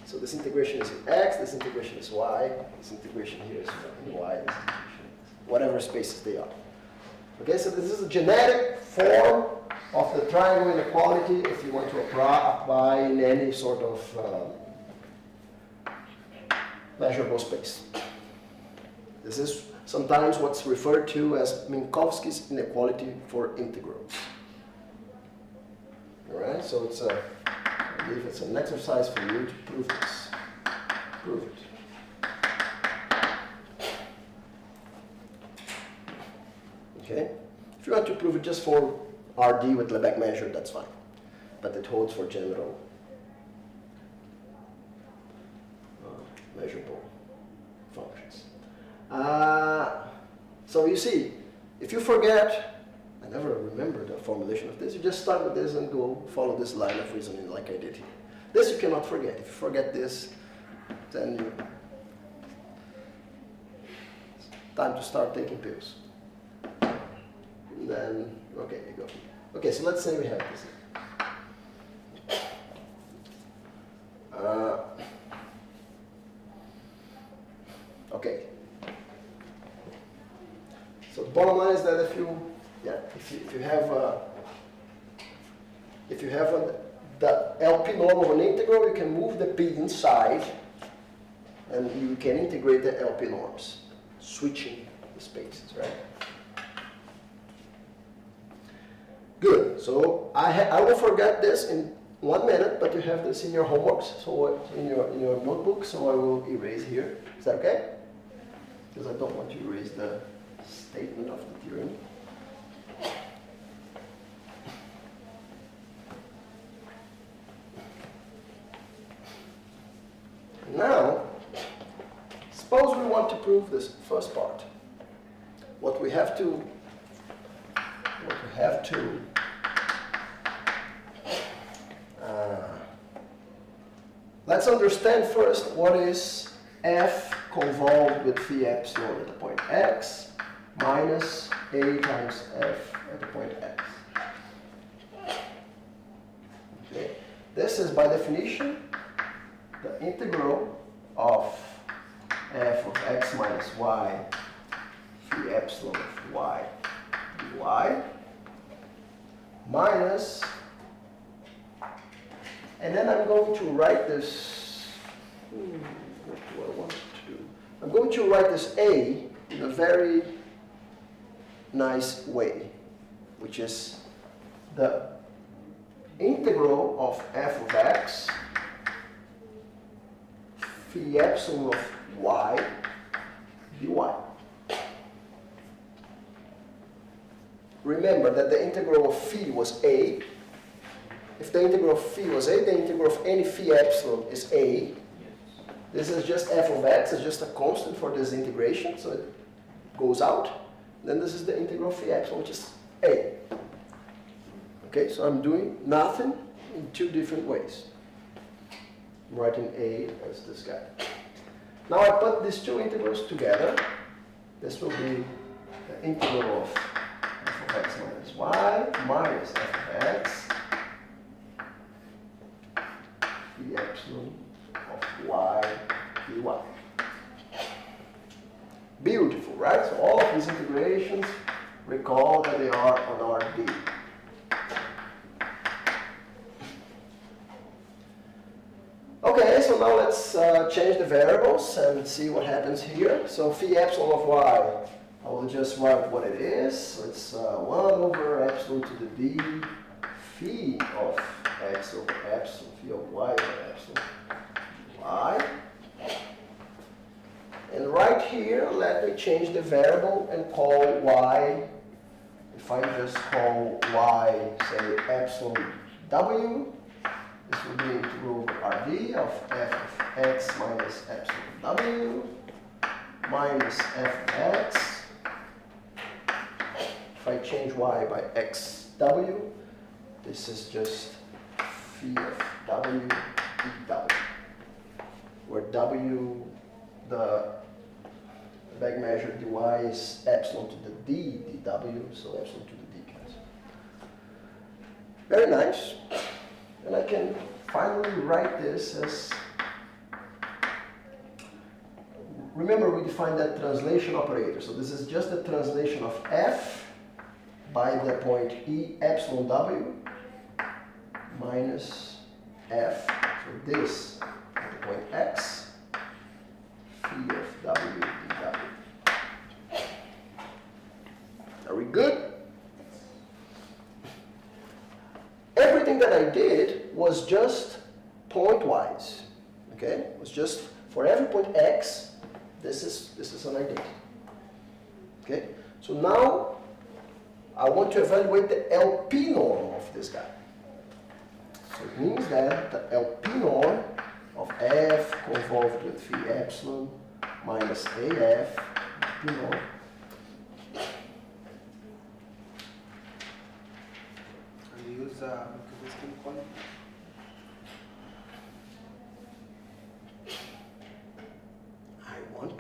So this integration is in x, this integration is y, this integration here is in y, this integration is whatever spaces they are. Okay, so this is a genetic form of the triangle inequality if you want to apply in any sort of measurable space. This is sometimes what's referred to as Minkowski's inequality for integrals. All right, so it's I believe it's an exercise for you to prove this. Prove it. Okay? If you want to prove it just for RD with Lebesgue measure, that's fine. But it holds for general measurable functions. So you see, If you forget, I never remember the formulation of this, you just start with this and go follow this line of reasoning like I did here. This you cannot forget. If you forget this, then you time to start taking pills. And then, okay, you go. Okay, so let's say we have this. Okay. So the bottom line is that if you have the LP norm of an integral, you can move the p inside, and you can integrate the LP norms, switching the spaces, right? Good. So I will forget this in 1 minute, but you have this in your homeworks, so in your notebook. So I will erase here. Is that okay? Because I don't want to erase the statement of the theorem. Now, suppose we want to prove this first part. What we have to let's understand first what is f convolved with phi epsilon at the point x minus a times f at the point x. Okay. This is by definition the integral of f of x minus y phi epsilon of y dy minus, and then I'm going to write this, what do I want to do? I'm going to write this a in a very nice way, which is the integral of f of x phi epsilon of y dy. Remember that the integral of phi was a. If the integral of phi was a, the integral of any phi epsilon is a. This is just f of x, it's just a constant for this integration, so it goes out. Then this is the integral of phi epsilon, which is a. Okay, so I'm doing nothing in two different ways. I'm writing a as this guy. Now I put these two integrals together. This will be the integral of f of x minus y minus f of x the epsilon of y dy. Beautiful, right? So all of these integrations, recall that they are on RD. Okay, so now let's change the variables and see what happens here. So phi epsilon of y, I will just write what it is. So it's 1 over epsilon to the d phi of x over epsilon, phi of y over epsilon y. And right here, let me change the variable and call y. If I just call y, say epsilon w, this will be integral over rd of f of x minus epsilon w minus f of x. If I change y by xw, this is just phi of w dw, where w, the bag measure dy is epsilon to the d dw, so epsilon to the d cancel. Very nice. And I can finally write this as, remember we defined that translation operator, so this is just the translation of f by the point e epsilon w minus f, so this at the point x phi of w dw. Are we good? Everything that I did was just point-wise, okay? It was just for every point x, this is an identity, okay? So now I want to evaluate the LP norm of this guy. So it means that the LP norm of f convolved with phi epsilon minus af LP norm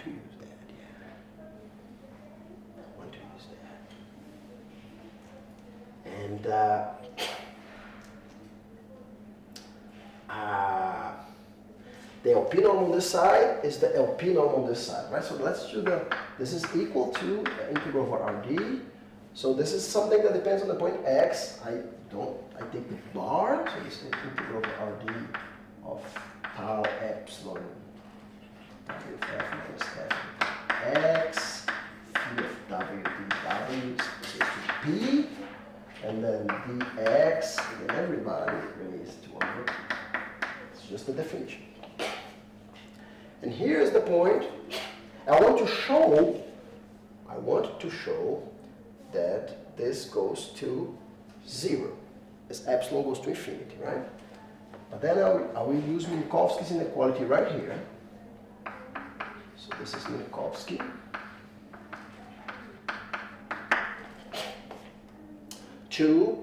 to use that, yeah. I want to use that. And the LP norm on this side is the LP norm on this side, right? So let's do this is equal to the integral over RD. So this is something that depends on the point X. I take the bar, so this is integral over RD of tau epsilon W F minus F X, phi of W dW is equal to P, and then dx, and then everybody raised to 1 over P. It's just the definition. And here's the point. I want to show that this goes to 0, as epsilon goes to infinity, right? But then I will use Minkowski's inequality right here. So this is Minkowski. To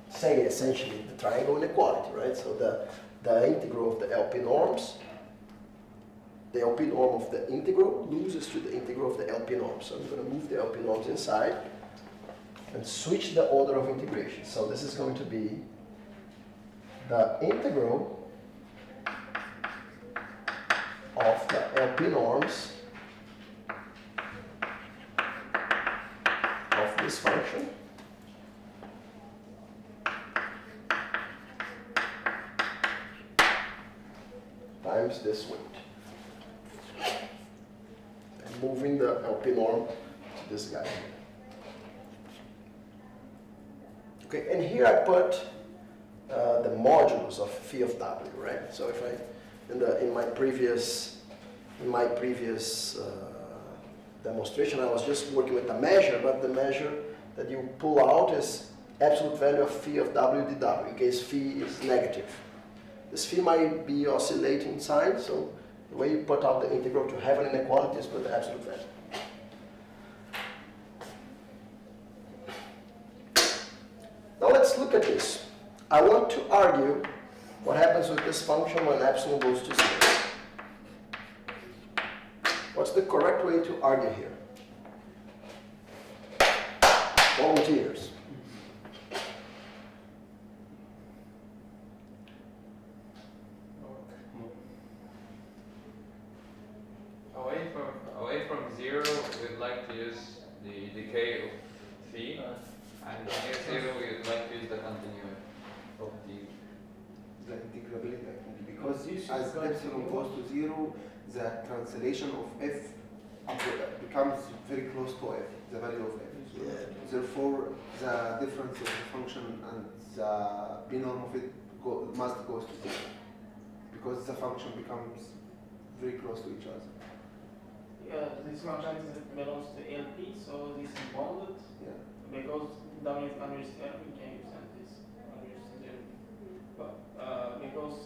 say essentially the triangle inequality, right? So the integral of the LP norms, the LP norm of the integral loses to the integral of the LP norm. So I'm going to move the LP norms inside and switch the order of integration. So this is going to be the integral of the LP norms of this function times this weight. And moving the LP norm to this guy here. Okay, and here I put the modulus of phi of W, right? So if in my previous demonstration, I was just working with the measure, but the measure that you pull out is absolute value of phi of W dW, in case phi is negative. This phi might be oscillating sign, so the way you put out the integral to have an inequality is with the absolute value. Now let's look at this. I want to argue what happens with this function when epsilon goes to 0. What's the correct way to argue here? Volunteers. Away from 0, we'd like to use the decay of phi, and near 0, we'd like to use the continuum of the integrability, because as epsilon goes to 0, the translation of f becomes very close to f, the value of f. Yeah. Therefore, the difference of the function and the binorm of it must go to 0, because the function becomes very close to each other. Yeah, this function belongs to LP, so this is bounded. Yeah. Because W is converges to LP, we can use this converges to 0. But because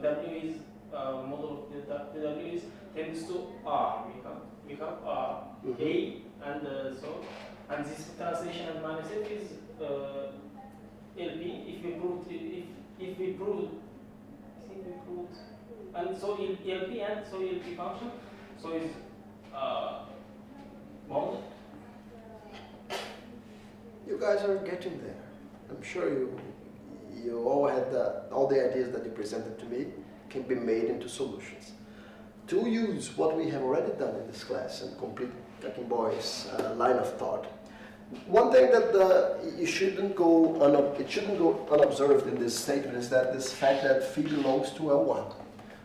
W is model of the W is tends to R. We have R, A, and so, and this translation at minus F is LP. If we prove, I think we proved, and so LP and so LP function, so is bounded. You guys are getting there. I'm sure you all had all the ideas that you presented to me can be made into solutions. To use what we have already done in this class and complete Boy's line of thought, one thing that it shouldn't go unobserved in this statement is that this fact that phi belongs to L1.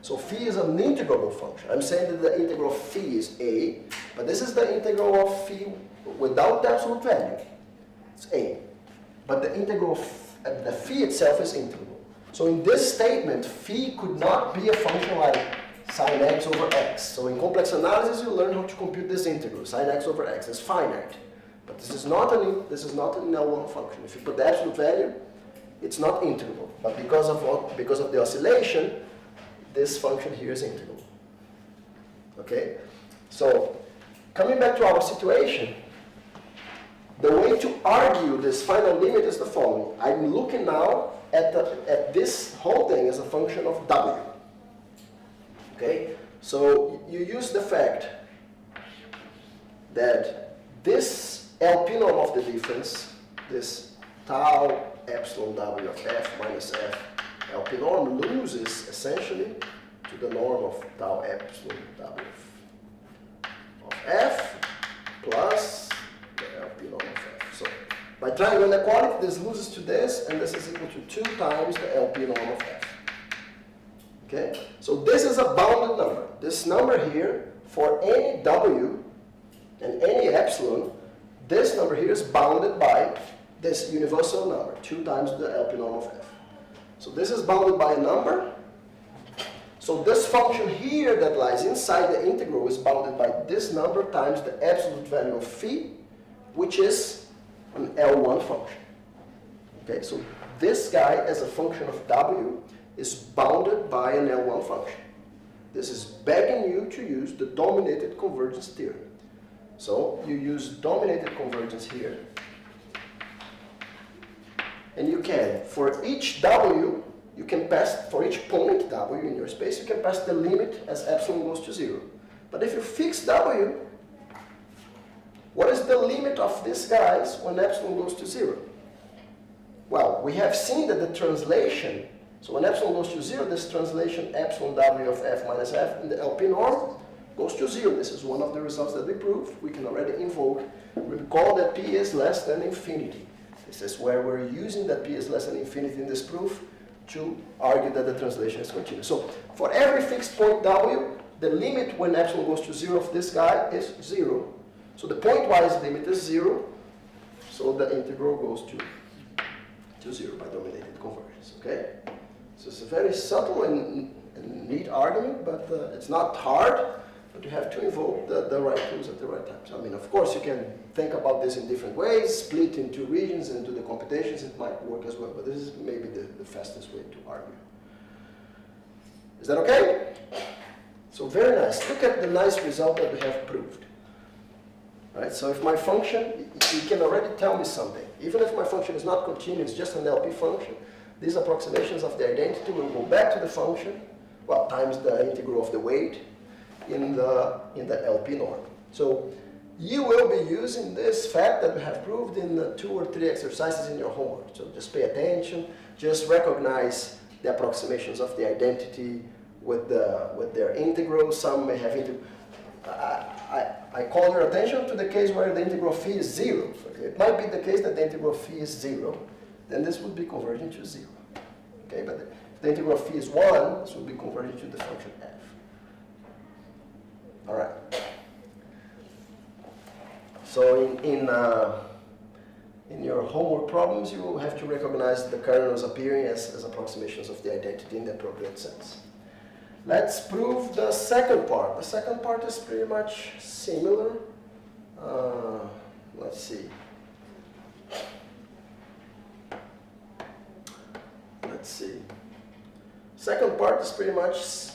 So phi is an integrable function. I'm saying that the integral of phi is A, but this is the integral of phi without the absolute value. It's A. But the integral of the phi itself is integrable. So in this statement, phi could not be a function like sine x over x. So in complex analysis, you learn how to compute this integral. Sine x over x is finite. But this is not an L1 function. If you put the absolute value, it's not integrable. But because of the oscillation, this function here is integrable. Okay? So coming back to our situation, the way to argue this final limit is the following. I'm looking now at this whole thing as a function of W. Okay, so you use the fact that this LP norm of the difference, this tau epsilon W of f minus f LP norm loses essentially to the norm of tau epsilon W of f plus the LP norm of f. So by triangle inequality, this loses to this, and this is equal to 2 times the LP norm of f. Okay, so this is a bounded number. This number here, for any w and any epsilon, this number here is bounded by this universal number, 2 times the LP norm of f. So this is bounded by a number. So this function here that lies inside the integral is bounded by this number times the absolute value of phi, which is an L1 function. Okay, so this guy as a function of w is bounded by an L1 function. This is begging you to use the dominated convergence theorem. So you use dominated convergence here. And you can, for each w, you can pass, for each point w in your space, you can pass the limit as epsilon goes to 0. But if you fix w, what is the limit of these guys when epsilon goes to 0? Well, we have seen that the translation, so when epsilon goes to 0, this translation epsilon w of f minus f in the LP norm goes to 0. This is one of the results that we proved. We can already invoke, recall that p is less than infinity. This is where we're using that p is less than infinity in this proof to argue that the translation is continuous. So for every fixed point w, the limit when epsilon goes to 0 of this guy is 0. So the pointwise limit is 0. So the integral goes to 0 by dominated convergence. Okay? So it's a very subtle and neat argument, but it's not hard. But you have to invoke the right tools at the right time. So, I mean, of course, you can think about this in different ways, split into regions and do the computations. It might work as well, but this is maybe the fastest way to argue. Is that okay? So very nice. Look at the nice result that we have proved. Right? So if my function, you can already tell me something. Even if my function is not continuous, just an LP function, these approximations of the identity will go back to the function, well, times the integral of the weight, in the LP norm. So you will be using this fact that we have proved in 2 or 3 exercises in your homework. So just pay attention, just recognize the approximations of the identity with their integrals. Some may have integral. I call your attention to the case where the integral phi is 0. It might be the case that the integral phi is 0, then this would be converging to 0. Okay, but if the integral phi is 1, this would be converging to the function f. All right. So in your homework problems, you will have to recognize the kernels appearing as approximations of the identity in the appropriate sense. Let's prove the second part. The second part is pretty much similar. Let's see. Let's see. Second part is pretty much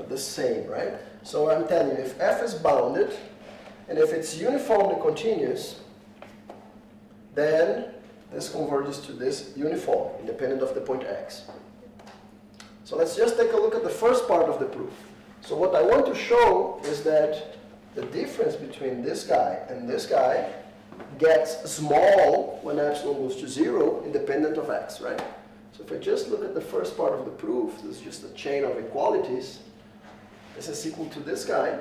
the same, right? So I'm telling you, if f is bounded, and if it's uniformly continuous, then this converges to this uniform, independent of the point x. So let's just take a look at the first part of the proof. So what I want to show is that the difference between this guy and this guy gets small when epsilon goes to 0, independent of x, right? So if I just look at the first part of the proof, this is just a chain of equalities. This is equal to this guy.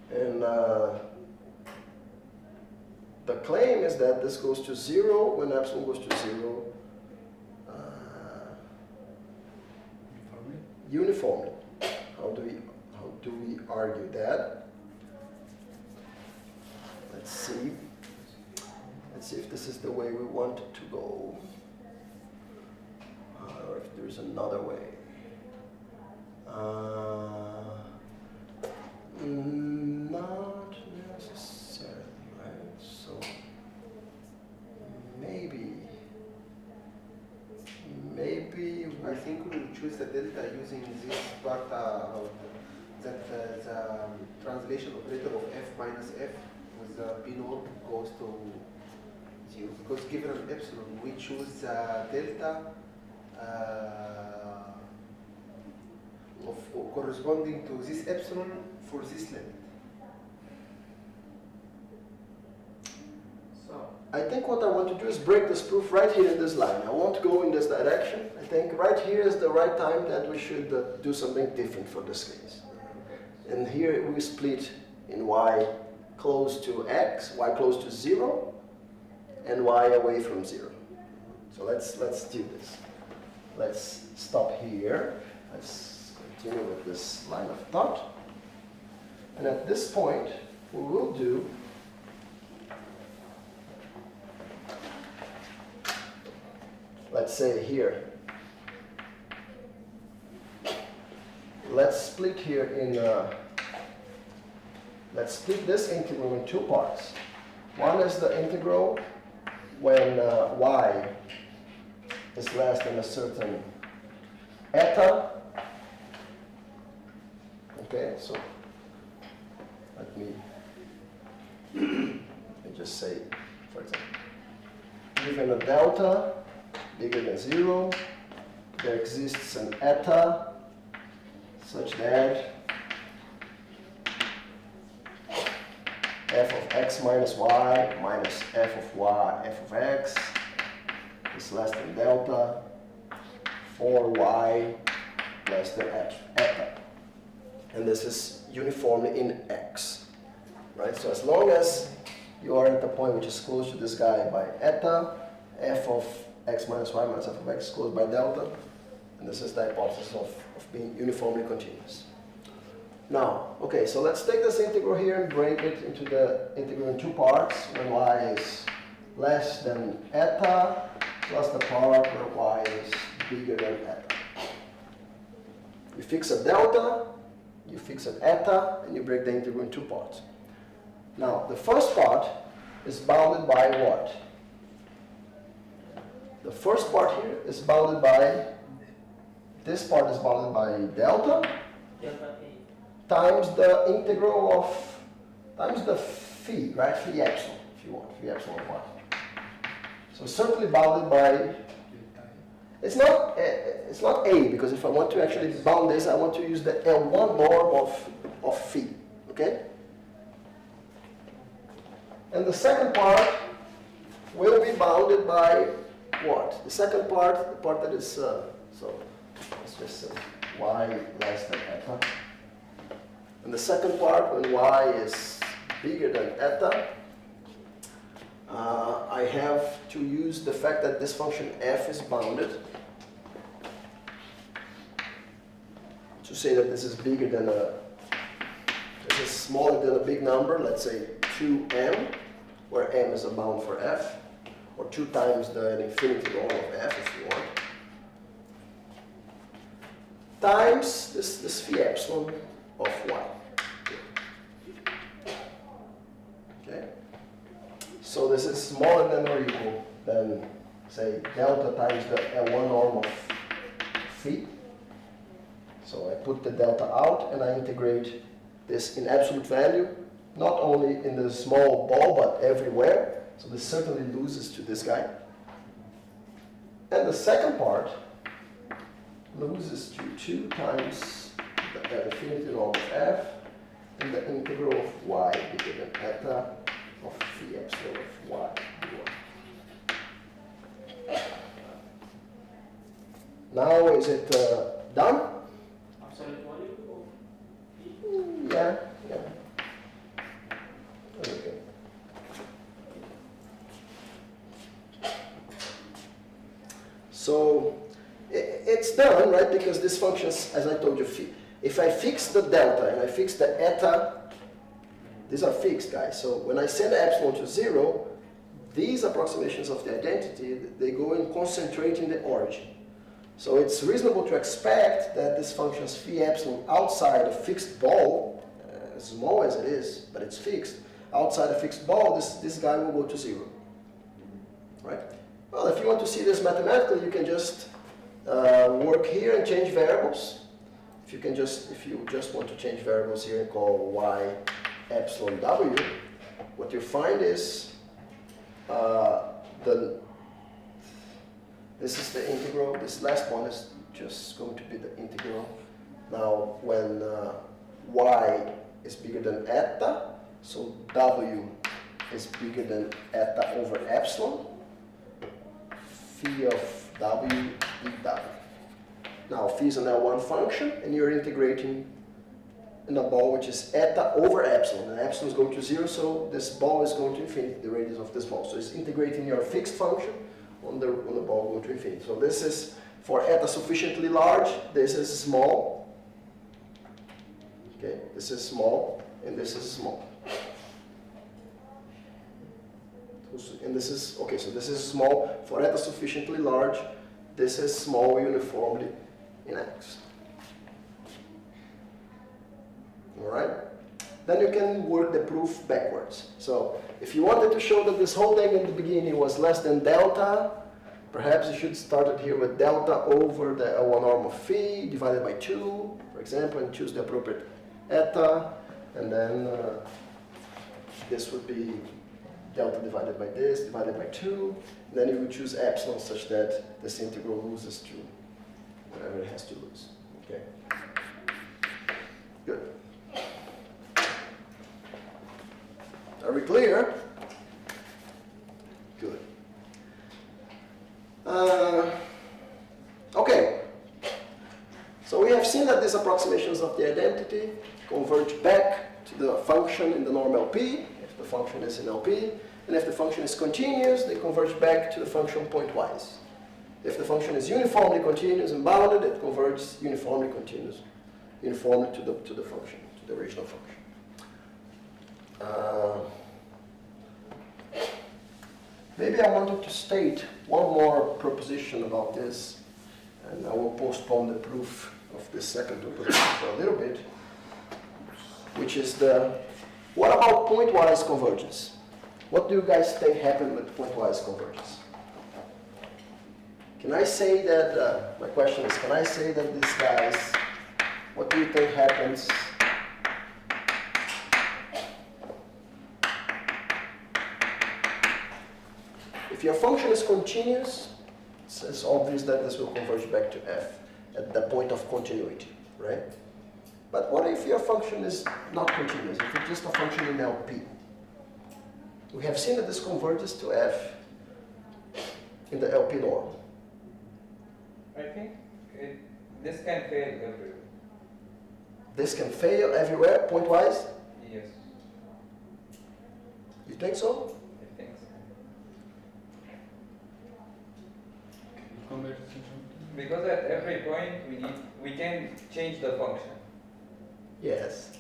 And the claim is that this goes to 0 when epsilon goes to 0 uniformly. How do we argue that? Let's see. Let's see if this is the way we want it to go, or if there's another way. Not necessarily, right? So maybe I think we will choose the delta using this part of the translation operator of f minus f with the p norm goes to 0, because given an epsilon, we choose delta of corresponding to this epsilon for this limit. So, I think what I want to do is break this proof right here in this line. I won't go in this direction. I think right here is the right time that we should do something different for this case. And here we split in y close to x, y close to 0, and y away from 0. So let's do this. Let's stop here. Let's continue with this line of thought. And at this point, we will do let's say here, let's split here in, let's split this integral in two parts. One is the integral when y is less than a certain eta. Okay, so let me just say, for example, given a delta bigger than 0, there exists an eta such that f of x minus y minus f of y, f of x is less than delta for y less than eta. And this is uniformly in x, right? So as long as you are at the point which is close to this guy by eta, f of x minus y minus f of x is close by delta, and this is the hypothesis of being uniformly continuous. Now, okay, so let's take this integral here and break it into the integral in two parts, when y is less than eta, plus the part where y is bigger than eta. You fix a delta, you fix an eta, and you break the integral in two parts. Now, the first part is bounded by what? The first part here is bounded by, this part is bounded by delta delta A. times the integral of, times the phi, right? Phi epsilon, if you want, phi epsilon of y. So certainly bounded by, it's not A, because if I want to actually bound this, I want to use the L1 norm of phi, okay? And the second part will be bounded by what? The second part, the part that is, so let's just say y less than eta. And the second part, when y is bigger than eta, I have to use the fact that this function f is bounded to say that this is bigger than this is smaller than a big number, let's say 2m, where m is a bound for f, or 2 times the infinity norm of f if you want, times this phi epsilon of y. Okay? So this is smaller than or equal than, say, delta times the L1 norm of phi. So I put the delta out and I integrate this in absolute value, not only in the small ball, but everywhere. So this certainly loses to this guy. And the second part loses to 2 times the infinity norm of f and the integral of y bigger than eta of phi epsilon of y dy. Now is it done? Absolute value of P. Yeah. Okay. So it's done, right? Because this functions, as I told you, if I fix the delta and I fix the eta, these are fixed, guys. So when I send epsilon to 0, these approximations of the identity, they go and concentrate in the origin. So it's reasonable to expect that this function's phi epsilon outside a fixed ball, as small as it is, but it's fixed, outside a fixed ball, this guy will go to 0. Right? Well, if you want to see this mathematically, you can just work here and change variables. If you just want to change variables here and call y epsilon w, what you find is this is the integral. This last one is just going to be the integral. Now, when y is bigger than eta, so w is bigger than eta over epsilon, phi of w dw. Now, phi is an L1 function, and you're integrating in a ball which is eta over epsilon, and epsilon is going to 0, so this ball is going to infinity, the radius of this ball. So it's integrating your fixed function on the ball going to infinity. So this is for eta sufficiently large, this is small. Okay, this is small, and this is small. And this is, okay, so this is small for eta sufficiently large, this is small uniformly in X. Alright? Then you can work the proof backwards. So if you wanted to show that this whole thing in the beginning was less than delta, perhaps you should start it here with delta over the L1 norm of phi divided by 2, for example, and choose the appropriate eta, and then this would be delta divided by this, divided by 2, and then you would choose epsilon such that this integral loses to whatever it has to lose. Okay? Good. Are we clear? Good. Okay. So we have seen that these approximations of the identity converge back to the function in the norm LP, if the function is in LP, and if the function is continuous, they converge back to the function pointwise. If the function is uniformly continuous and bounded, it converges uniformly continuous, uniformly to the function, to the original function. Maybe I wanted to state one more proposition about this, and I will postpone the proof of the second proposition for a little bit, which is what about pointwise convergence? What do you guys think happened with pointwise convergence? Can I say that, my question is, can I say that these guys, what do you think happens if your function is continuous? It's obvious that this will converge back to f at the point of continuity, right? But what if your function is not continuous, if it's just a function in LP? We have seen that this converges to f in the LP norm. I think this can fail everywhere. This can fail everywhere, pointwise? Yes, You think so? I think so. Because at every point we can change the function Yes.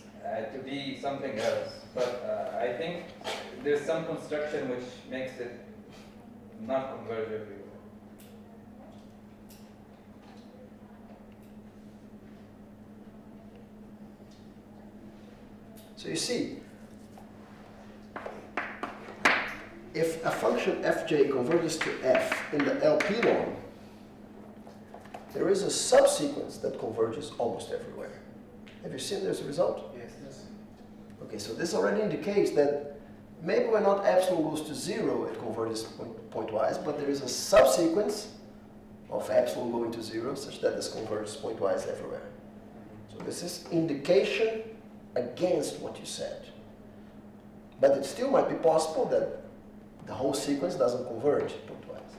to be something else. But I think there's some construction which makes it not converge everywhere. So you see, if a function fj converges to f in the LP norm, there is a subsequence that converges almost everywhere. Have you seen this result? Yes. Yes. Okay, so this already indicates that maybe when not epsilon goes to 0, it converges pointwise, but there is a subsequence of epsilon going to 0 such that this converges pointwise everywhere. So this is indication against what you said. But it still might be possible that the whole sequence doesn't converge pointwise.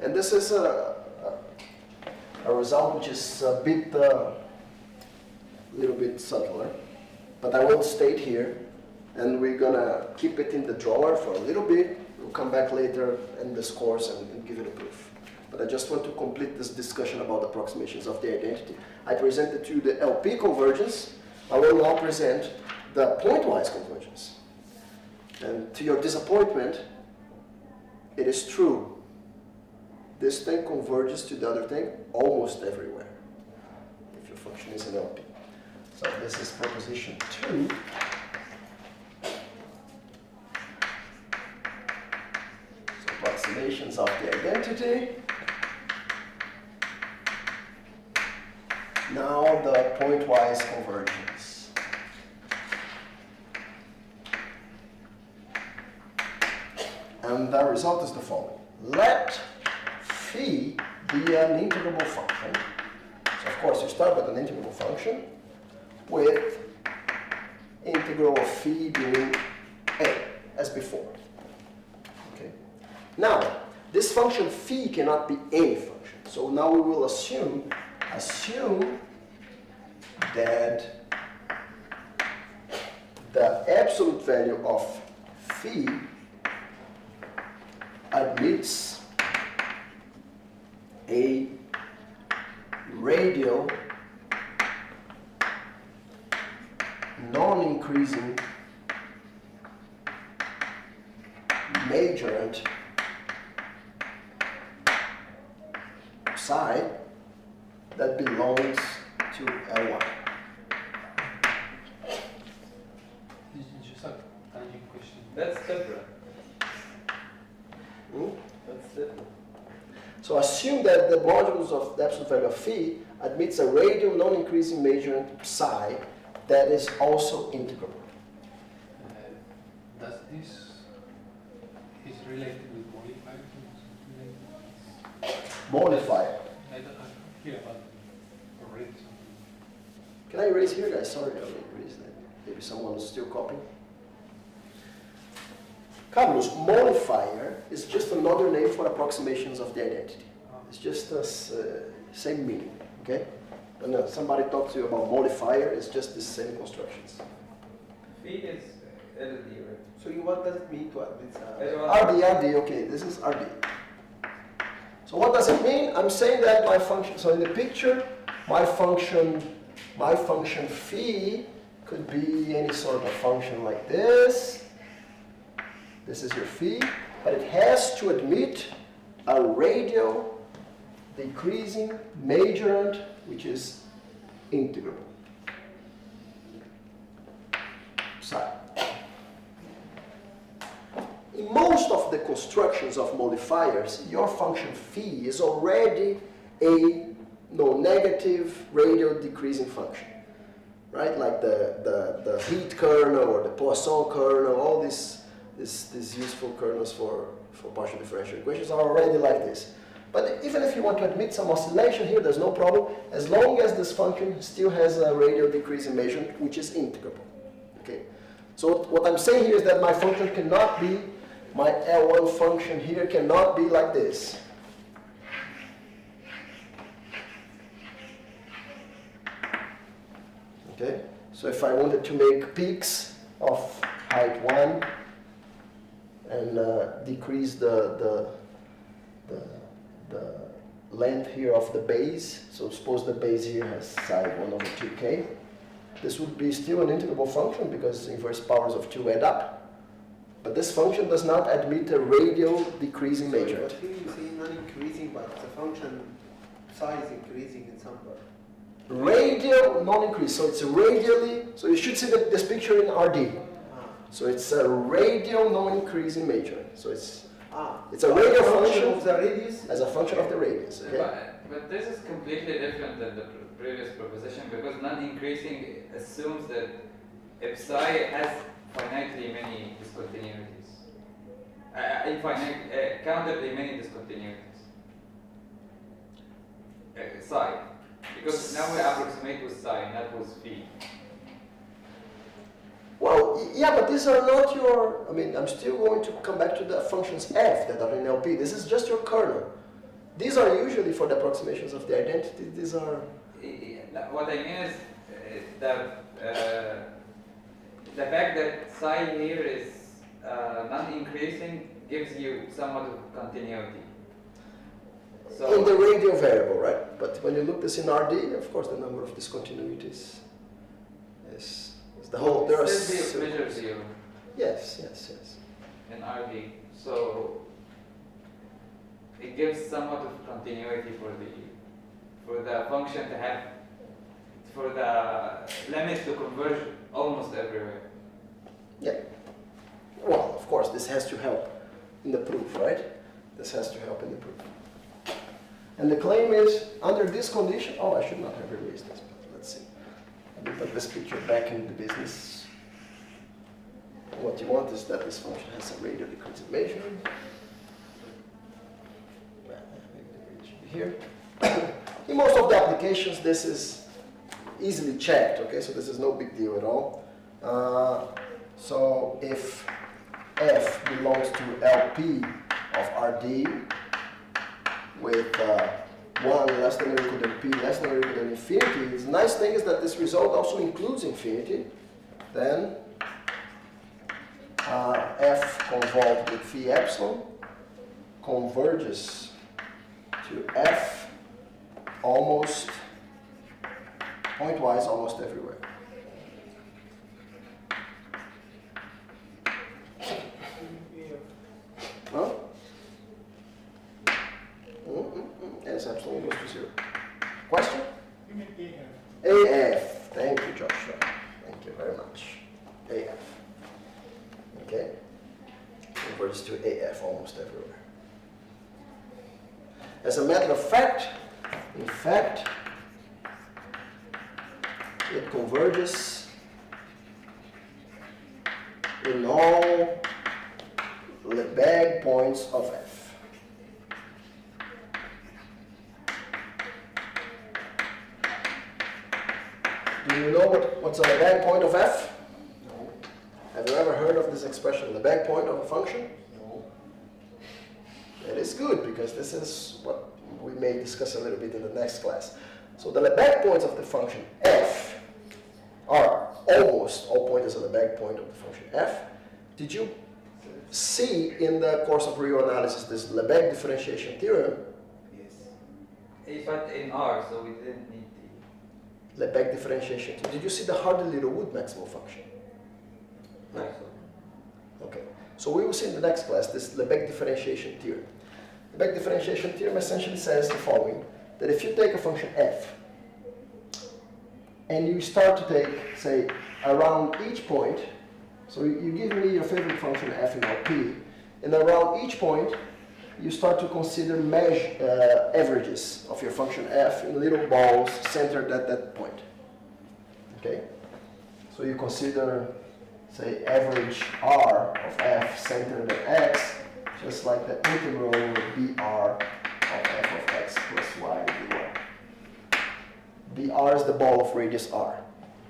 And this is a result which is a bit, little bit subtler, but I will state here, and we're gonna keep it in the drawer for a little bit. We'll come back later in this course and give it a proof. But I just want to complete this discussion about approximations of the identity. I presented to you the LP convergence. I will now present the pointwise convergence. And to your disappointment, it is true. This thing converges to the other thing almost everywhere, if your function is an LP. So this is proposition 2. So approximations of the identity. Now the pointwise convergence. our result is the following. Let phi be an integrable function. So of course you start with an integrable function with integral of phi being a, as before. Okay. Now, this function phi cannot be any function. So now we will assume that the absolute value of phi admits a radial non-increasing majorant psi that belongs to L1. This is just a tiny question. That's different. Hmm? That's different. So assume that the modulus of the absolute value of phi admits a radial non-increasing majorant psi that is also integrable. Does this is related with modifiers or something like that? Modifier. I don't hear about it or read something. Can I erase here, guys? Sorry, I erased that. Maybe someone is still copying. Carlos, modifier is just another name for approximations of the identity. It's just the same meaning, okay? When somebody talks to you about modifier, it's just the same constructions. Phi is LD, right? So what does it mean to admit? RD, okay, this is RD. So what does it mean? I'm saying that my function, so in the picture, my function phi could be any sort of function like this. This is your phi, but it has to admit a radial decreasing majorant, which is integrable. Psi. In most of the constructions of modifiers, your function phi is already a negative radial decreasing function, right? Like the heat kernel or the Poisson kernel, all these useful kernels for partial differential equations are already like this. But even if you want to admit some oscillation here, there's no problem, as long as this function still has a radial decreasing majorant, which is integrable. Okay. So what I'm saying here is that my function cannot be, my L1 function here cannot be like this. Okay. So if I wanted to make peaks of height 1 and decrease the length here of the base, so suppose the base here has psi 1 over 2k, this would be still an integrable function because inverse powers of 2 add up. But this function does not admit a radial decreasing majorant. But here you say not increasing, but the function psi is increasing in some part. Radial non-increase, so it's radially, so you should see this picture in RD. So it's a radial non-increasing majorant. So it's a radial function of the radius as a function of the radius. Okay? But this is completely different than the previous proposition because non-increasing assumes that if psi has finitely many discontinuities, countably many discontinuities, psi, because now we approximate with psi, not with phi. Well, yeah, but these are not your, I mean, I'm still going to come back to the functions f that are in LP. This is just your kernel. These are usually for the approximations of the identity. These are... What I mean is the fact that psi here is non-increasing gives you somewhat of continuity. So in the radial variable, right? But when you look this in RD, of course, the number of discontinuities is the whole. There are measure 0. Yes. In RD, so it gives somewhat of continuity for the function to have, for the limit to converge almost everywhere. Yeah. Well, of course, this has to help in the proof, right? This has to help in the proof. And the claim is, under this condition, oh, I should not have erased this, but let's see. Let me put this picture back into the business. What you want is that this function has a radial decreasing measure. here. In most of the applications, this is easily checked, okay? So this is no big deal at all. So if F belongs to LP of RD with 1 less than or equal than P less than or equal than infinity, the nice thing is that this result also includes infinity. Then F convolved with phi epsilon converges to F almost, pointwise, almost everywhere. Huh? Yes, epsilon goes to 0. Question? AF. Thank you, Joshua. Thank you very much. AF. Okay. Converges to AF almost everywhere. As a matter of fact, in fact, it converges in all Lebesgue points of F. Do you know what's a Lebesgue point of F? No. Have you ever heard of this expression, Lebesgue point of a function? No. It is good because this is what we may discuss a little bit in the next class. So the Lebesgue points of the function f are almost all pointers of the Lebesgue point of the function f. Did you see in the course of real analysis this Lebesgue differentiation theorem? Yes. But in R, so we didn't need the... Lebesgue differentiation theorem. Did you see the Hardy-Littlewood maximal function? No. Okay. So we will see in the next class this Lebesgue differentiation theorem. Lebesgue differentiation theorem essentially says the following, that if you take a function f and you start to take, say, around each point, so you give me your favorite function f in LP, and around each point you start to consider averages of your function f in little balls centered at that point. Okay? So you consider, say, average r of f centered at x, just like the integral br of f of x plus y dy. Br is the ball of radius r.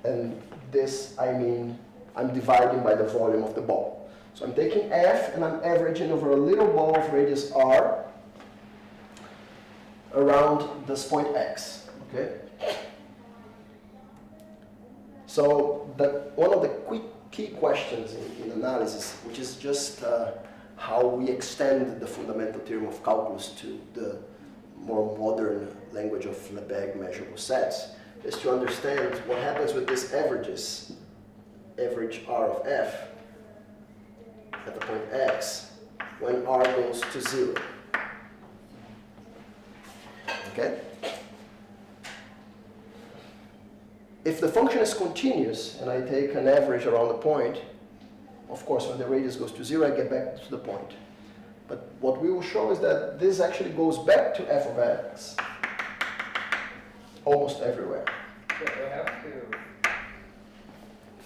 And this, I mean, I'm dividing by the volume of the ball. So I'm taking f and I'm averaging over a little ball of radius r around this point x. Okay? So one of the quick key questions in analysis, which is just how we extend the fundamental theorem of calculus to the more modern language of Lebesgue measurable sets, is to understand what happens with these averages, average r of f at the point x, when r goes to 0. Okay? If the function is continuous and I take an average around the point, of course, when the radius goes to 0, I get back to the point. But what we will show is that this actually goes back to f of x almost everywhere. So I have to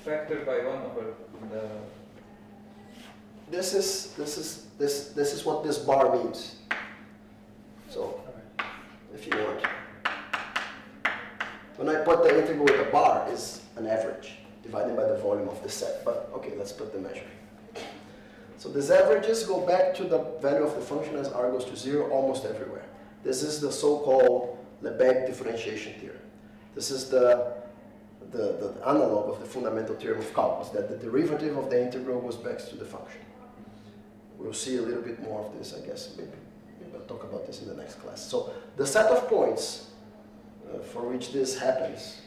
factor by 1 over the... This is what this bar means. So, if you want. When I put the integral with a bar, is an average divided by the volume of the set. But okay, let's put the measure. So these averages go back to the value of the function as r goes to 0 almost everywhere. This is the so-called Lebesgue differentiation theorem. This is the analog of the fundamental theorem of calculus, that the derivative of the integral goes back to the function. We'll see a little bit more of this, I guess. Maybe I'll talk about this in the next class. So the set of points for which this happens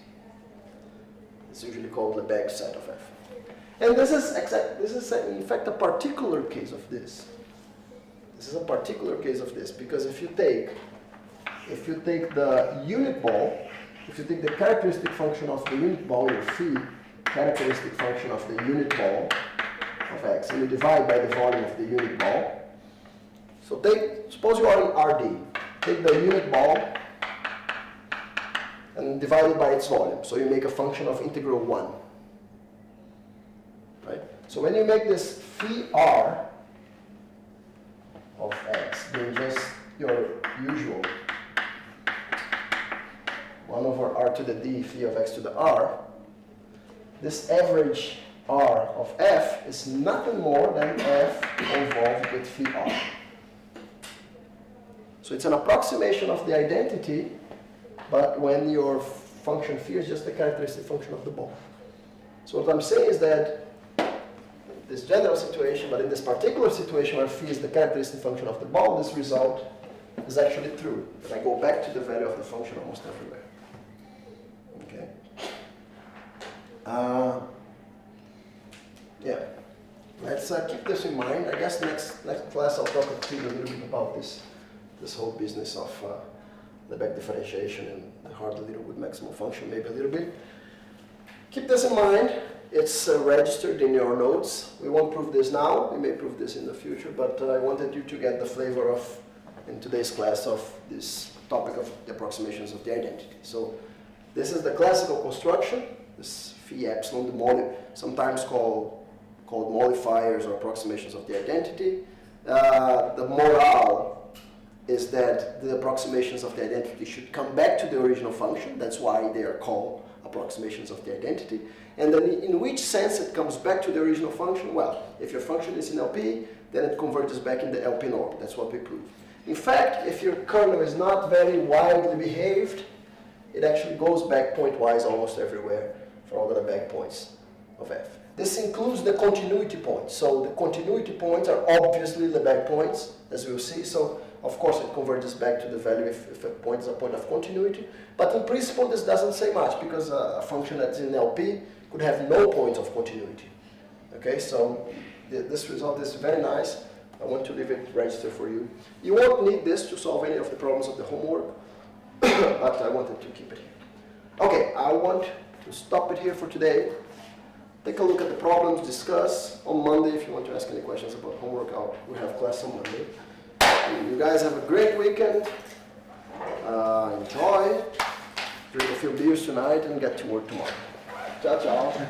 is usually called Lebesgue set of f. And this is in fact a particular case of this. This is a particular case of this, because if you take the unit ball, if you take the characteristic function of the unit ball, your phi characteristic function of the unit ball of x, and you divide by the volume of the unit ball. So suppose you are in RD, take the unit ball and divide it by its volume. So you make a function of integral 1. Right? So when you make this phi r of x being just your usual 1 over r to the d phi of x to the r, this average r of f is nothing more than f involved with phi r. So it's an approximation of the identity, but when your function phi is just the characteristic function of the ball. So what I'm saying is that this general situation, but in this particular situation where phi is the characteristic function of the ball, this result is actually true. That I go back to the value of the function almost everywhere. Okay. Yeah. Let's keep this in mind. I guess next class I'll talk to you a little bit about this whole business of Lebesgue differentiation and the hard little with maximal function, maybe a little bit. Keep this in mind. It's registered in your notes. We won't prove this now. We may prove this in the future, but I wanted you to get the flavor of, in today's class, of this topic of the approximations of the identity. So this is the classical construction, this phi epsilon, sometimes called modifiers or approximations of the identity. The morale is that the approximations of the identity should come back to the original function. That's why they are called approximations of the identity. And then in which sense it comes back to the original function? Well, if your function is in LP, then it converges back in the LP norm. That's what we proved. In fact, if your kernel is not very widely behaved, it actually goes back pointwise almost everywhere for all the Lebesgue points of f. This includes the continuity points. So the continuity points are obviously Lebesgue points, as we'll see. So of course it converges back to the value if a point is a point of continuity. But in principle this doesn't say much, because a function that's in LP could have no points of continuity. Okay, so this result is very nice. I want to leave it registered for you. You won't need this to solve any of the problems of the homework, but I wanted to keep it here. Okay, I want to stop it here for today. Take a look at the problems, discuss. On Monday, if you want to ask any questions about homework, we have class on Monday. You guys have a great weekend. Enjoy. Drink a few beers tonight and get to work tomorrow. Ciao, ciao.